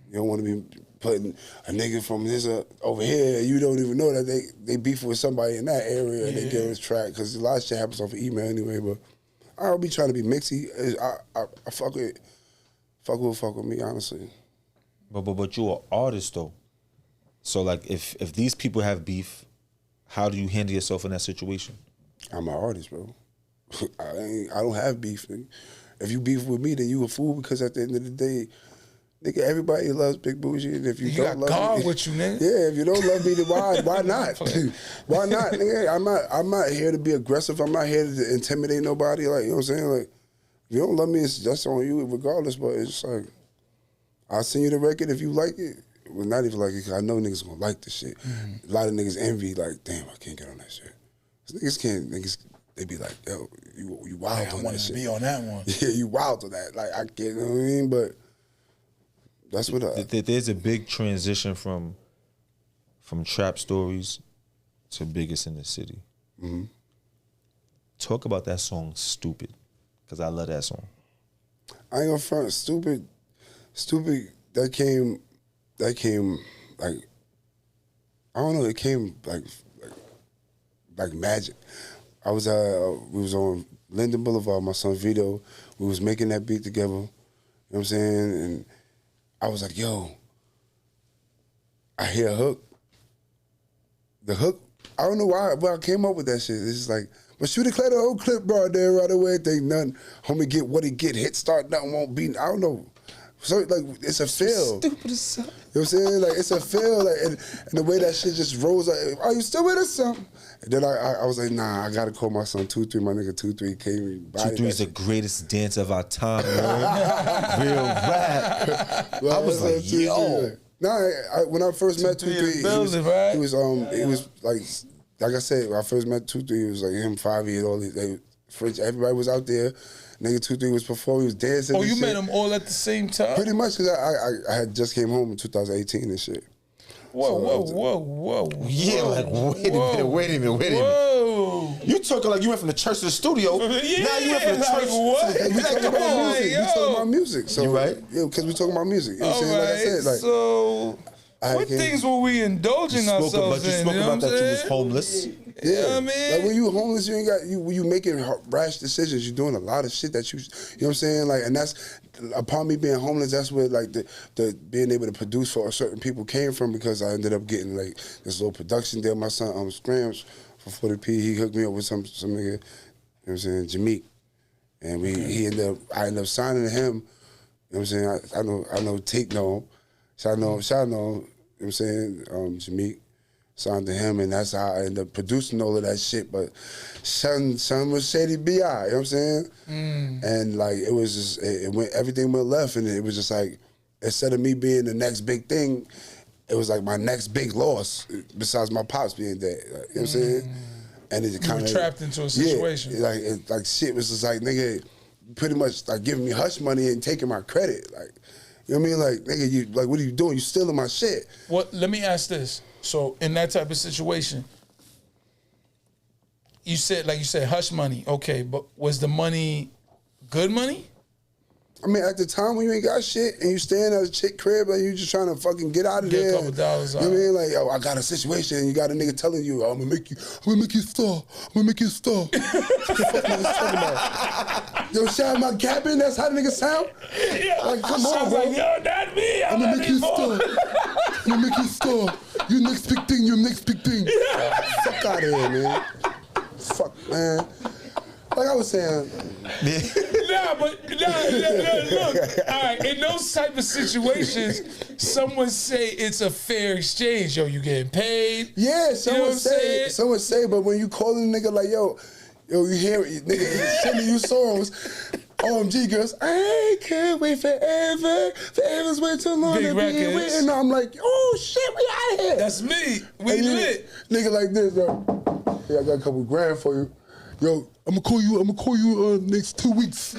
you don't want to be putting a nigga from this over here, you don't even know that they beefing with somebody in that area and they get on this track, because a lot of shit happens off of email anyway, but I don't be trying to be mixy. I fuck with me, honestly. But you're an artist, though. So, like, if these people have beef, how do you handle yourself in that situation? I'm an artist, bro. I don't have beef, nigga. If you beef with me, then you a fool, because at the end of the day, nigga, everybody loves Big Bushgi, and if you don't love God me, with you, nigga. Yeah, if you don't love me, then why not? Why not, nigga? I'm not here to be aggressive. I'm not here to intimidate nobody. Like, you know what I'm saying? Like, if you don't love me, that's on you, regardless. But it's just like, I'll send you the record if you like it. Well, not even like it, because I know niggas gonna like this shit. A lot of niggas envy, like, damn, I can't get on that shit. Niggas, they be like, yo, you wild on that shit. I want to be on that one. Yeah, you wild on that. Like, I get, you know what I mean? But that's what there's a big transition from trap stories to biggest in the city. Talk about that song, Stupid, because I love that song. I ain't gonna front. Stupid, that came like, I don't know, it came like magic. We was on Linden Boulevard, my son Vito, we was making that beat together, you know what I'm saying? And I was like, yo, I hear a hook. The hook, I don't know why, but I came up with that shit. It's just like, but shoot declare the whole clip, bro, there right away, think nothing. Homie get what he get, hit start, nothing won't be, I don't know. So, like, it's a feel. Stupid as something. You know what I'm saying? Like, it's a feel, like, and the way that shit just rolls, like, are you still with us, something? And then I was like, nah, I gotta call my son 2-3, my nigga 2-3 came. 2-3 is the greatest dance of our time, man. Real rap. Well, I was like, yo. Nah, when I first met 2-3, he was like I said, when I first met 2-3, it was like him, 5 years old. French, everybody was out there. Nigga 2-3 was performing, he was dancing. Oh, you met them all at the same time? Pretty much, because I had just came home in 2018 and shit. Whoa. Yeah, like, wait a minute. Whoa. You talking like you went from the church to the studio. Yeah, now you went from the church. What? We talking about music. So, you right? Yeah, because we talking about music. You know what I'm saying? Like I said, like, so what things were we indulging ourselves in? You spoke about that you was homeless. Yeah, you know what I mean? Like when you homeless, you ain't got you making rash decisions. You're doing a lot of shit that you know what I'm saying. Like, and that's upon me being homeless. That's where like the being able to produce for certain people came from, because I ended up getting like this little production deal. My son Scrams for 40p. He hooked me up with some nigga. You know what I'm saying, Jameek, and I ended up signing to him. You know what I'm saying. I know Take know him. Shout know him. You know what I'm saying, Jameek. Signed to him, and that's how I ended up producing all of that shit. But son was Shady B.I., you know what I'm saying? And like, it was just, everything went left, and it was just like, instead of me being the next big thing, it was like my next big loss, besides my pops being dead. Like, you know what I'm saying? And it kind of trapped into a situation. Yeah, like shit was just like, nigga, pretty much like giving me hush money and taking my credit. Like, you know what I mean? Like, nigga, you like, what are you doing? You stealing my shit. Well, let me ask this. So in that type of situation, you said hush money. Okay, but was the money good money? I mean, at the time when you ain't got shit and you staying at a chick crib, like, you just trying to fucking get out of there. Get a couple dollars out. You know what I mean? Like, yo, I got a situation, and you got a nigga telling you, I'm gonna make you a star. I'm gonna make you a star. What the fuck niggas talking about? Yo, shout out my cabin, that's how the nigga sound? Yeah. Like, come on, bro. Like, yo, not me. I'm gonna make you a star. I'm gonna make you a star. You next big thing, you next big thing. Fuck out of here, man. Fuck, man. Like I was saying. Look. All right, in those type of situations, someone say it's a fair exchange. Yo, you getting paid? Yeah, someone say, but when you call a nigga like, yo, you hear it, nigga, he's sending you songs. OMG, girls, I can't wait forever. Forever's way too long Big to records. be waiting. I'm like, oh shit, we out of here. That's me. We lit. Nigga like this, bro. Yeah, I got a couple grand for you. yo, I'm gonna call you next 2 weeks.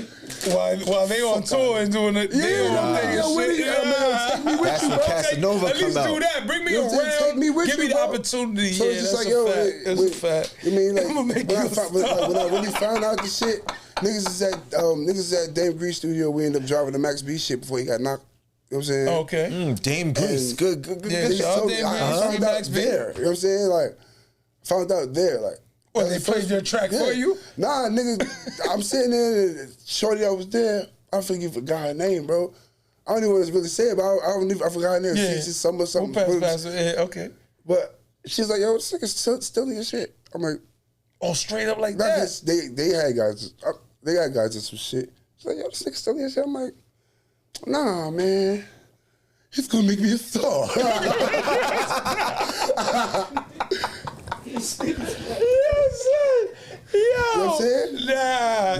While they on tour and doing it, they on shit. Take me with That's you, when bro. Casanova At least come do out. that. Bring me Yo, around. take me with Give you, me the bro. opportunity. So Yeah, it's just that's like, a yo, fact. That's a fact. I mean, like, I'ma make when you I, a found, when, star. like, when I really found out the shit, niggas is at Dame Grease studio. We ended up driving the Max B shit before he got knocked. You know what I'm saying? Okay. Dame Grease. And- Good. Yeah, He shout out told me- Dame I Grease, found out Max B. there. You know what I'm saying? Like, found out there. Like, What, they played your track for you? Nah, nigga, I'm sitting there and shorty that was there, I forgot her name, bro. I don't even want to really say it, but I forgot her name. Yeah. She's something. We'll pass it. Yeah, okay. But she's like, yo, this nigga's still in your shit. I'm like, Oh, straight up like not that. just, they had guys, they got guys and some shit. She's like, yo, this nigga's still in your shit. I'm like, nah, man. He's gonna make me a star. Yo, You know what I'm saying? Nah,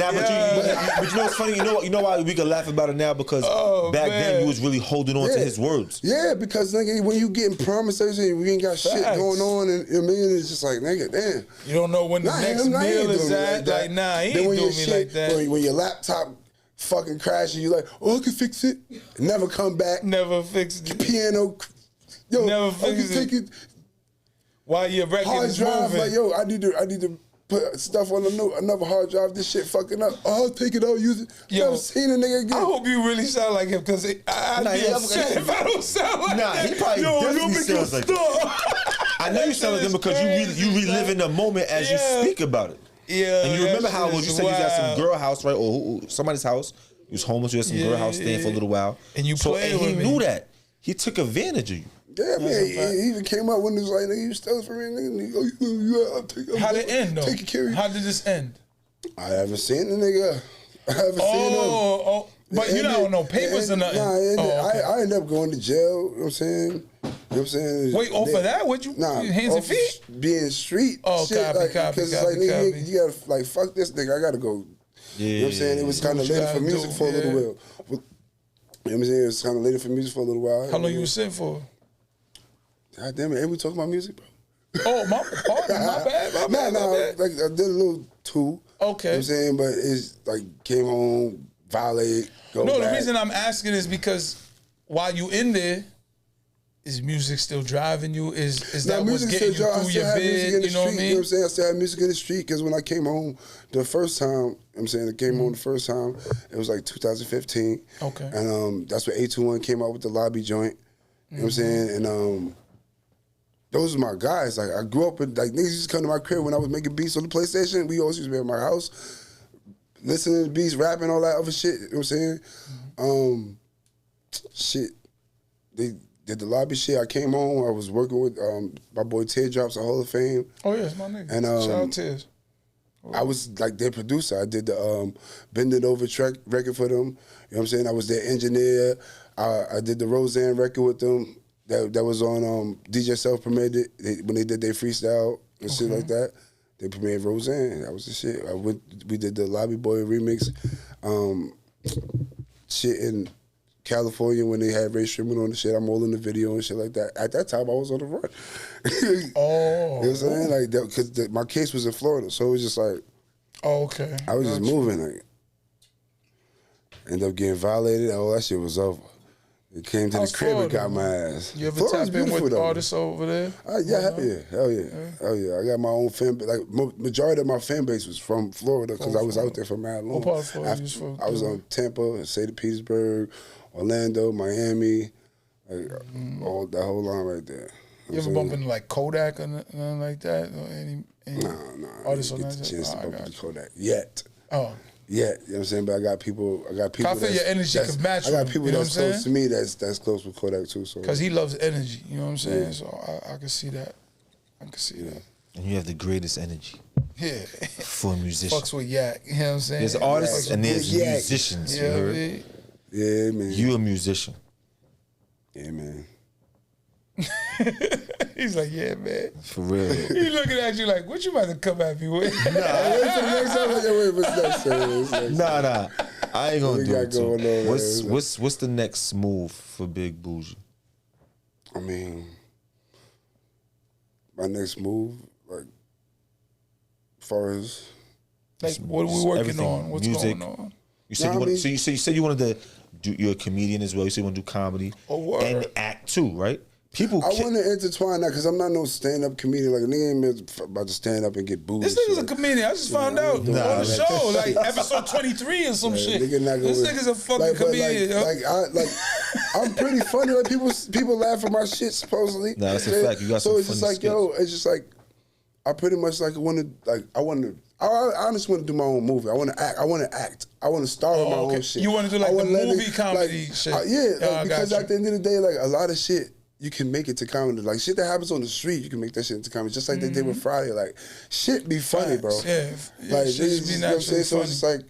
But you know what's funny? You know why we can laugh about it now? Because back then you was really holding on to his words. Yeah, because nigga, when you getting promised everything, we ain't got shit Facts. going on, and I mean, it's just like, nigga, damn. You don't know when the Nah, next him, I ain't meal doing is me at. that. Like, nah, he Then ain't when doing your me like that. When your laptop fucking crashes, you like, oh, I can fix it. Never come back. Never fixed it. Piano, yo, Never I can fix it. take it. While your record Hard is drive, moving. like, yo, I need to put stuff on another hard drive. This shit fucking up. Oh, I'll take it out, use it. Yo, Never seen a nigga I again. hope you really sound like him, because I'd be upset if I don't sound like Nah, that. he probably Yo, definitely you'll make sounds a like star. I know you sound like him because you reliving the moment as you speak about it. Yeah. And you remember how that when you shit said you was at wild. some girl house, right, or somebody's house. You was homeless. You at some girl house staying for a little while. And you played and he with me. knew that. He took advantage of you. Yeah, man. He even came up when it was like, nigga, you stole it from me, nigga. I'll take How'd it end, though? Take care of you. How did this end? I haven't seen the nigga. I haven't seen him. Oh, but you don't know papers or nothing. Nah, Okay. I ended up going to jail. You know what I'm saying? You know what I'm saying? Wait, off of that? What you, hands and off feet? Being street. Oh, shit, copy, like, copy, Because it's copy, like, nigga, copy. you gotta, like, fuck this nigga. I gotta go. Yeah. You know what I'm saying? It was kind of what you later for gotta music do, for a little yeah. while. You know what I'm saying? It was kind of later for music for a little while. How long you was sitting for? God damn it, ain't we talking about music, bro? Oh, my bad. Nah, like I did a little too. Okay. You know what I'm saying? But it's like came home, violate, go No, back. the reason I'm asking is because while you in there, is music still driving you? Is that what's music getting you still through your bid? You know what I You know what mean? I'm saying? I still had music in the street because when I came home the first time, you know what I'm saying, I came home the first time, it was like 2015. Okay. And that's when A21 came out with the lobby joint. You know what I'm saying? And those are my guys. Like I grew up with, like, niggas used to come to my crib when I was making beats on the PlayStation. We always used to be at my house, listening to beats, rapping, all that other shit. You know what I'm saying? Shit. They did the lobby shit. I came home. I was working with my boy Teardrops, a Hall of Fame. Oh, yeah, it's my nigga. And, Shout out Tiz. I was like their producer. I did the Bend It Over track record for them. You know what I'm saying? I was their engineer. I did the Roseanne record with them. That was on DJ Self premiered it when they did their freestyle and shit like that. They premiered Roseanne. That was the shit. We did the Lobby Boy remix shit in California when they had Ray Sherman on the shit. I'm all in the video and shit like that. At that time, I was on the run. You know what I'm saying? Like that, because my case was in Florida, so it was just like, Okay. I was just moving. Like, ended up getting violated. All that shit was over. It came to How's the crib and Florida, got my man? ass. You ever Florida's tap in beautiful, with though. artists over there? Hell yeah. I got my own fan base. Like, majority of my fan base was from Florida because I was out there for mad long. What part of Florida you was from? I was on Tampa, St. Petersburg, Orlando, Miami, like, all that whole line right there. You ever bump into like Kodak or nothing like that? Or any Nah. artists I on didn't that get the side? chance to Oh, I bump got into you. Kodak yet. Oh. Yeah, you know what I'm saying? But I got people I feel your energy that's- could match I got him, people you know that's what I'm close to me that's close with Kodak too. So Because he loves energy, you know what I'm saying? So I can see that. I can see that. And you have the greatest energy Yeah. for a musician. Fucks with Yak, you know what I'm saying? There's artists Yeah. and there's Yeah. musicians. You Yeah, heard? man. yeah, man. You a musician. Yeah, man. He's like, yeah, man. For real. He looking at you like, what you about to come at me with? Wait for the next time. Wait, what's next? What's next? Nah. I ain't gonna We do got it too. going on, man. What's the next move for Big Bushgi? I mean, my next move, like, as far as Like, what are we working everything. on? What's Music. going on? You said so you said you wanted to do. You're a comedian as well. You said you want to do comedy and act too, right? I want to intertwine that because I'm not no stand-up comedian. Like, a nigga ain't about to stand up and get booed. This nigga's a comedian. I just found out on the show, like episode 23 or some shit. This nigga's a fucking comedian. I'm pretty funny. Like, people laugh at my shit supposedly. Nah, that's a fact. You got so some it's just funny like, skits. yo, it's just like I pretty much like I honestly want to do my own movie. I want to act. I want to star in my own shit. You want to do like the movie comedy shit? Because at the end of the day, like, a lot of shit, you can make it to comedy. Like, shit that happens on the street, you can make that shit into comedy. Just like they did with Friday. Like, shit be funny, bro. Yeah, like, shit just be you know what I'm saying? naturally So it's just like,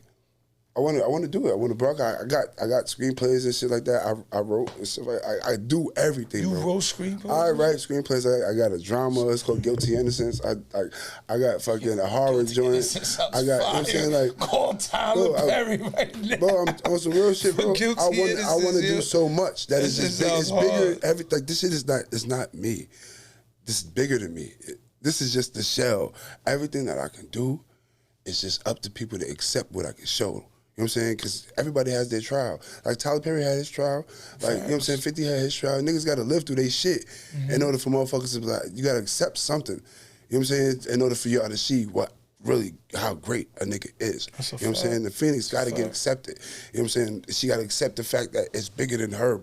I want to do it. I want to, bro. I got screenplays and shit like that. I wrote and stuff. I do everything. You bro. wrote screenplays? I write screenplays. I got a drama. It's called Guilty Innocence. I got fucking a horror joint. I got, you know what I'm saying, like, call Tyler Perry right now. Bro, I'm on some real shit, bro. I want to do so much that is just big. It's bigger. Like, this shit is not. It's not me. This is bigger than me. This is just the shell. Everything that I can do is just up to people to accept what I can show. You know what I'm saying? Because everybody has their trial. Like, Tyler Perry had his trial. Like, you know what I'm saying? 50 had his trial. Niggas got to live through their shit in order for motherfuckers to be like, you got to accept something. You know what I'm saying? In order for y'all to see how great a nigga is. You know what I'm saying? The Phoenix got to get accepted. You know what I'm saying? She got to accept the fact that it's bigger than her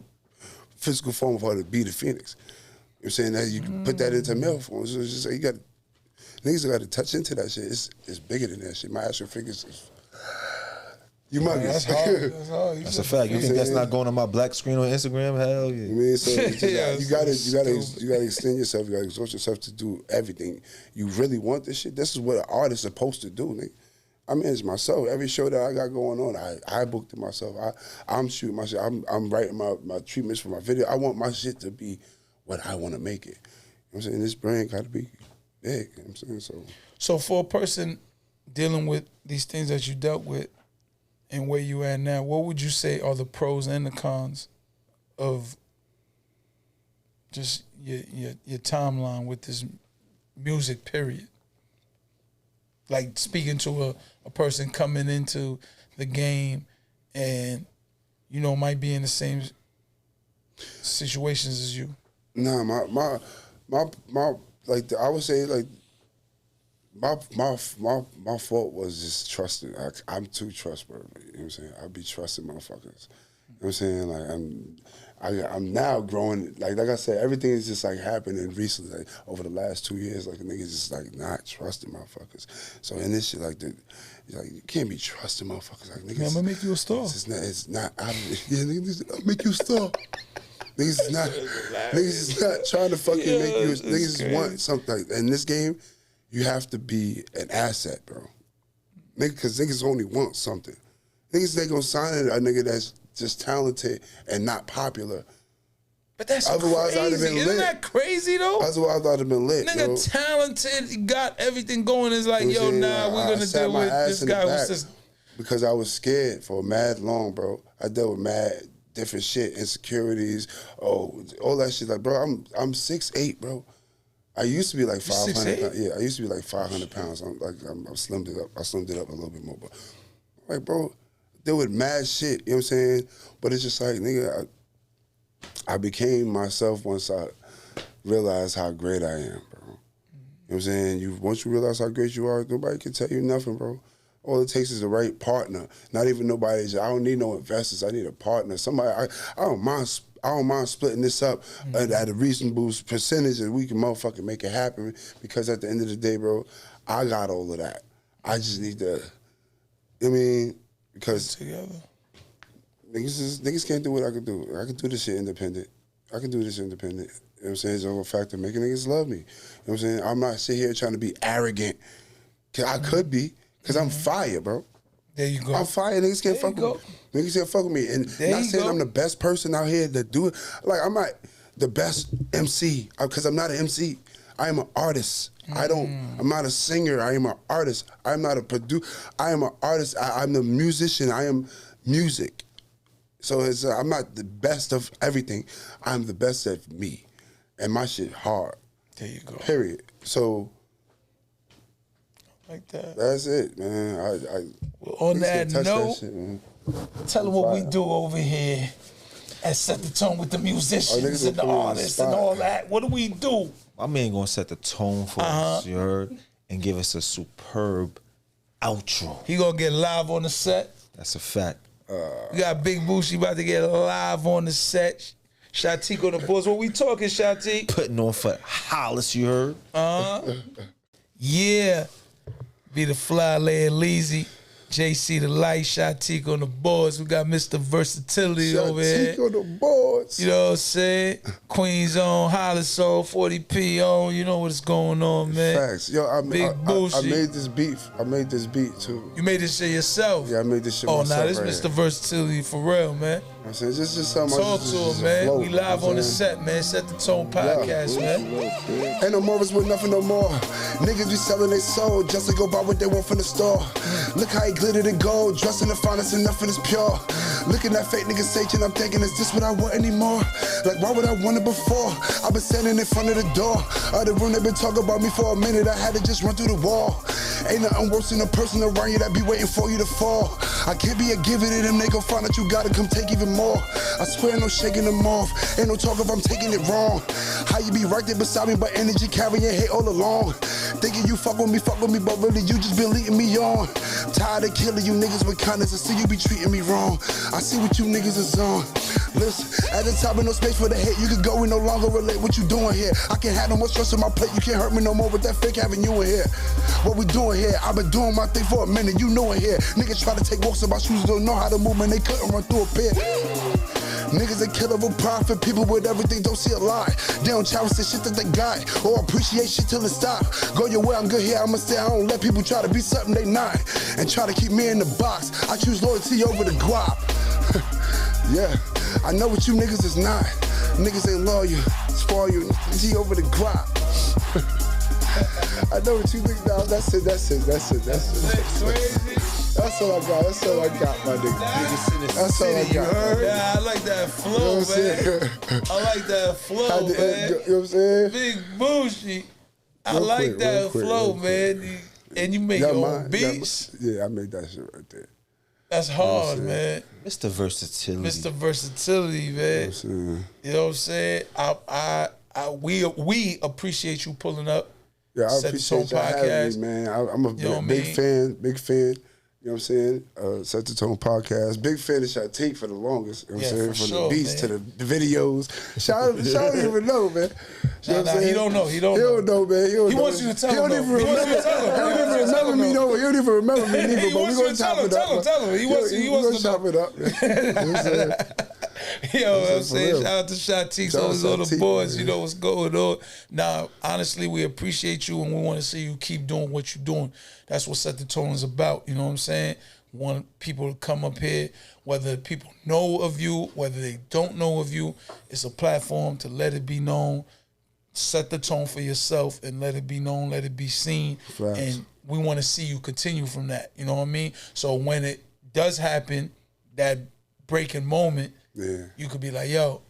physical form of her to be the Phoenix. You know what I'm saying? That you can put that into male form. So it's just like, niggas got to touch into that shit. It's bigger than that shit. My actual figures is humongous. That's hard. That's a fact. You think that's not going on my black screen on Instagram? Hell yeah. I mean, so you gotta extend yourself. You gotta exhaust yourself to do everything. You really want this shit. This is what an artist is supposed to do, nigga. I manage myself. Every show that I got going on, I booked it myself. I'm shooting my shit. I'm writing my treatments for my video. I want my shit to be what I want to make it. You know what I'm saying? This brand got to be big. You know what I'm saying? So for a person dealing with these things that you dealt with, and where you at now, what would you say are the pros and the cons of just your timeline with this music, period? Like, speaking to a person coming into the game and, you know, might be in the same situations as you. Nah, my like, I would say, like, my fault was just trusting. I'm too trustworthy. You know what I'm saying? I be trusting motherfuckers. You know what I'm saying? Like, I'm now growing. Like I said, everything is just like happening recently. Like, over the last 2 years, like, niggas just like not trusting motherfuckers. So in this shit, like, you can't be trusting motherfuckers. Like, niggas, I'm gonna make you a star. It's not. I'll make you a star. Niggas is not trying to fucking make you. Niggas want something. Like, in this game, you have to be an asset, bro. Because niggas only want something. Niggas ain't gonna sign a nigga that's just talented and not popular. But that's otherwise crazy. I'd have been Isn't lit. That crazy though? Otherwise I'd have been lit. Nigga, bro. Talented, got everything going. Is like, You know what I'm saying? we're gonna deal with this guy who's just. Because I was scared for mad long, bro. I dealt with mad different shit, insecurities, all that shit. Like, bro, I'm 6'8", bro. I used to be like 500. Yeah, I used to be like 500 pounds. I slimmed it up. I slimmed it up a little bit more. But, like, bro, deal with mad shit. You know what I'm saying? But it's just like, nigga, I became myself once I realized how great I am, bro. You know what I'm saying? Once you realize how great you are, nobody can tell you nothing, bro. All it takes is the right partner. Not even nobody. I don't need no investors. I need a partner. Somebody. I don't mind splitting this up at a reasonable percentage, and we can motherfucking make it happen. Because at the end of the day, bro, I got all of that. I just need to. I mean, because niggas can't do what I can do. I can do this shit independent. You know what I'm saying? It's over a fact of making niggas love me. You know what I'm saying? I'm not sitting here trying to be arrogant. Cause I could be. Because I'm fire, bro. There you go. I'm fire. Niggas can't fuck with me. Niggas can't fuck with me. And not saying I'm the best person out here that do it. Like, I'm not the best MC. Because I'm not an MC. I am an artist. I'm not a singer. I am an artist. I'm not a producer. I am an artist. I'm the musician. I am music. So I'm not the best of everything. I'm the best at me. And my shit hard. There you go. Period. So Like that. That's it, man. On that note, shit, man. tell them what we do over here and set the tone with the musicians and the artists and all that. What do we do? My man gonna set the tone for us, you heard? And give us a superb outro. He gonna get live on the set. That's a fact. We got Big Bushgi about to get live on the set. Shatik on the boards. What we talking, Shatik? Putting on for Hollis, you heard? Yeah. Be the fly, lay it lazy. JC the light, Shatik on the boards. We got Mr. Versatility over here. Shatik on the boards. You know what I'm saying? Queens on, Hollis on, 40p on. You know what's going on, man. Facts. Yo, I made this beat. I made this beat too. You made this shit yourself? Yeah, I made this shit myself. Oh, nah, this right Mr. Versatility for real, man. I'm saying, just something. Talk to him, man. Flow, we live on the set, man. Set the Tone podcast, man. Ain't no more with nothing no more. Niggas be selling their soul just to go buy what they want from the store. Look how he glittered in gold, dressed in the finest and nothing is pure. Looking at fake niggas saying, I'm thinking, is this what I want anymore? Like, why would I want it before? I've been standing in front of the door of the room, they been talking about me for a minute. I had to just run through the wall. Ain't nothing worse than a person around you that be waiting for you to fall. I can't be a giver to them, they gon' find out you gotta come take even more. I swear no shaking them off, ain't no talk if I'm taking it wrong. How you be right there beside me, but energy carrying hate all along. Thinking you fuck with me, but really you just been leading me on. Tired of killing you niggas with kindness, I see you be treating me wrong. I see what you niggas is on. Listen, at the top of no space for the hate, you can go and no longer relate what you doing here. I can't have no more stress on my plate, you can't hurt me no more with that fake having you in here. What we doing here? I've been doing my thing for a minute, you know it here. Niggas try to take walks in my shoes, don't know how to move, man, they couldn't run through a pit. Niggas that kill over profit, people with everything don't see a lie. They don't cherish the shit that they got, or appreciate shit till it stop. Go your way, I'm good here, I'ma stay. I don't let people try to be something they not, and try to keep me in the box. I choose loyalty over the guap. Yeah, I know what you niggas is not. Niggas ain't loyal, spoil you, T over the guap. I know what you think now. That's it. That's all I got. That's all I got, my nigga. That's all I got. Yeah, I like that flow, man. I like that flow, man. You know what I'm saying? Big Bushgi. I like that flow, man. And you make your own beats. Yeah, I made that shit right there. That's hard, man. Mr. Versatility. Mr. Versatility, man. You know what I'm saying? We appreciate you pulling up. Yeah, I appreciate you having me, man. I'm a big fan. You know what I'm saying? Set the Tone podcast. Big fan of Shatik for the longest. You know what I'm saying? From the beats to the videos. Shaw don't even know, man. You know what I'm saying? He don't know. He don't know, man. He wants you to tell him. He don't even remember me. He don't even remember me neither. He wants you to tell him. Tell him. He wants to chop it up. You know what I'm saying? Yo, I'm saying, shout out to Shatik, all his other boys, you know what's going on. Now, honestly, we appreciate you and we want to see you keep doing what you're doing. That's what Set the Tone is about, you know what I'm saying? We want people to come up here, whether people know of you, whether they don't know of you. It's a platform to let it be known. Set the tone for yourself and let it be known, let it be seen. Right. And we want to see you continue from that, you know what I mean? So when it does happen, that breaking moment, you could be like, yo,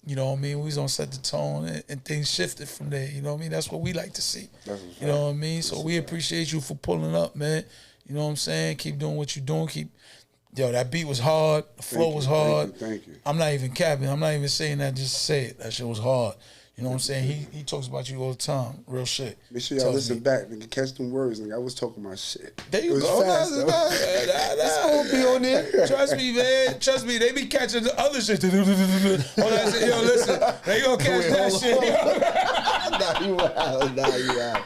you know what I mean? We was gonna set the tone and things shifted from there, you know what I mean? That's what we like to see. You know what I mean? So we appreciate you for pulling up, man. You know what I'm saying? Keep doing what you're doing. Yo, that beat was hard. The flow was hard. Thank you. I'm not even capping. I'm not even saying that just to say it. That shit was hard. You know what I'm saying? He talks about you all the time. Real shit. Make sure y'all listen back. Nigga, catch them words. Nigga, I was talking my shit. There you go. Fast, It's gonna be on there. Trust me, man. Trust me. They be catching the other shit. Hold on, yo, listen. They gonna catch that shit. Nah, you out.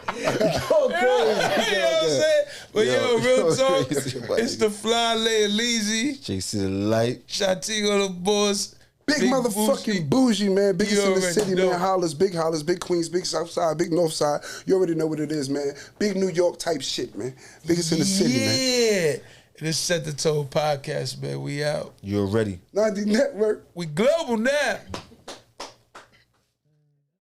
Go crazy. You know what I'm saying? But yo, real talk. It's the fly, lay it lazy. JC the light. Shatik on the boss. Big motherfucking Bushgi, man. Biggest in the city, man. Hollis, Big Queens, Big South Side, Big North Side. You already know what it is, man. Big New York type shit, man. Biggest in the city, man. Yeah. This Set the Tone podcast, man. We out. You're ready. 90 Network. We global now.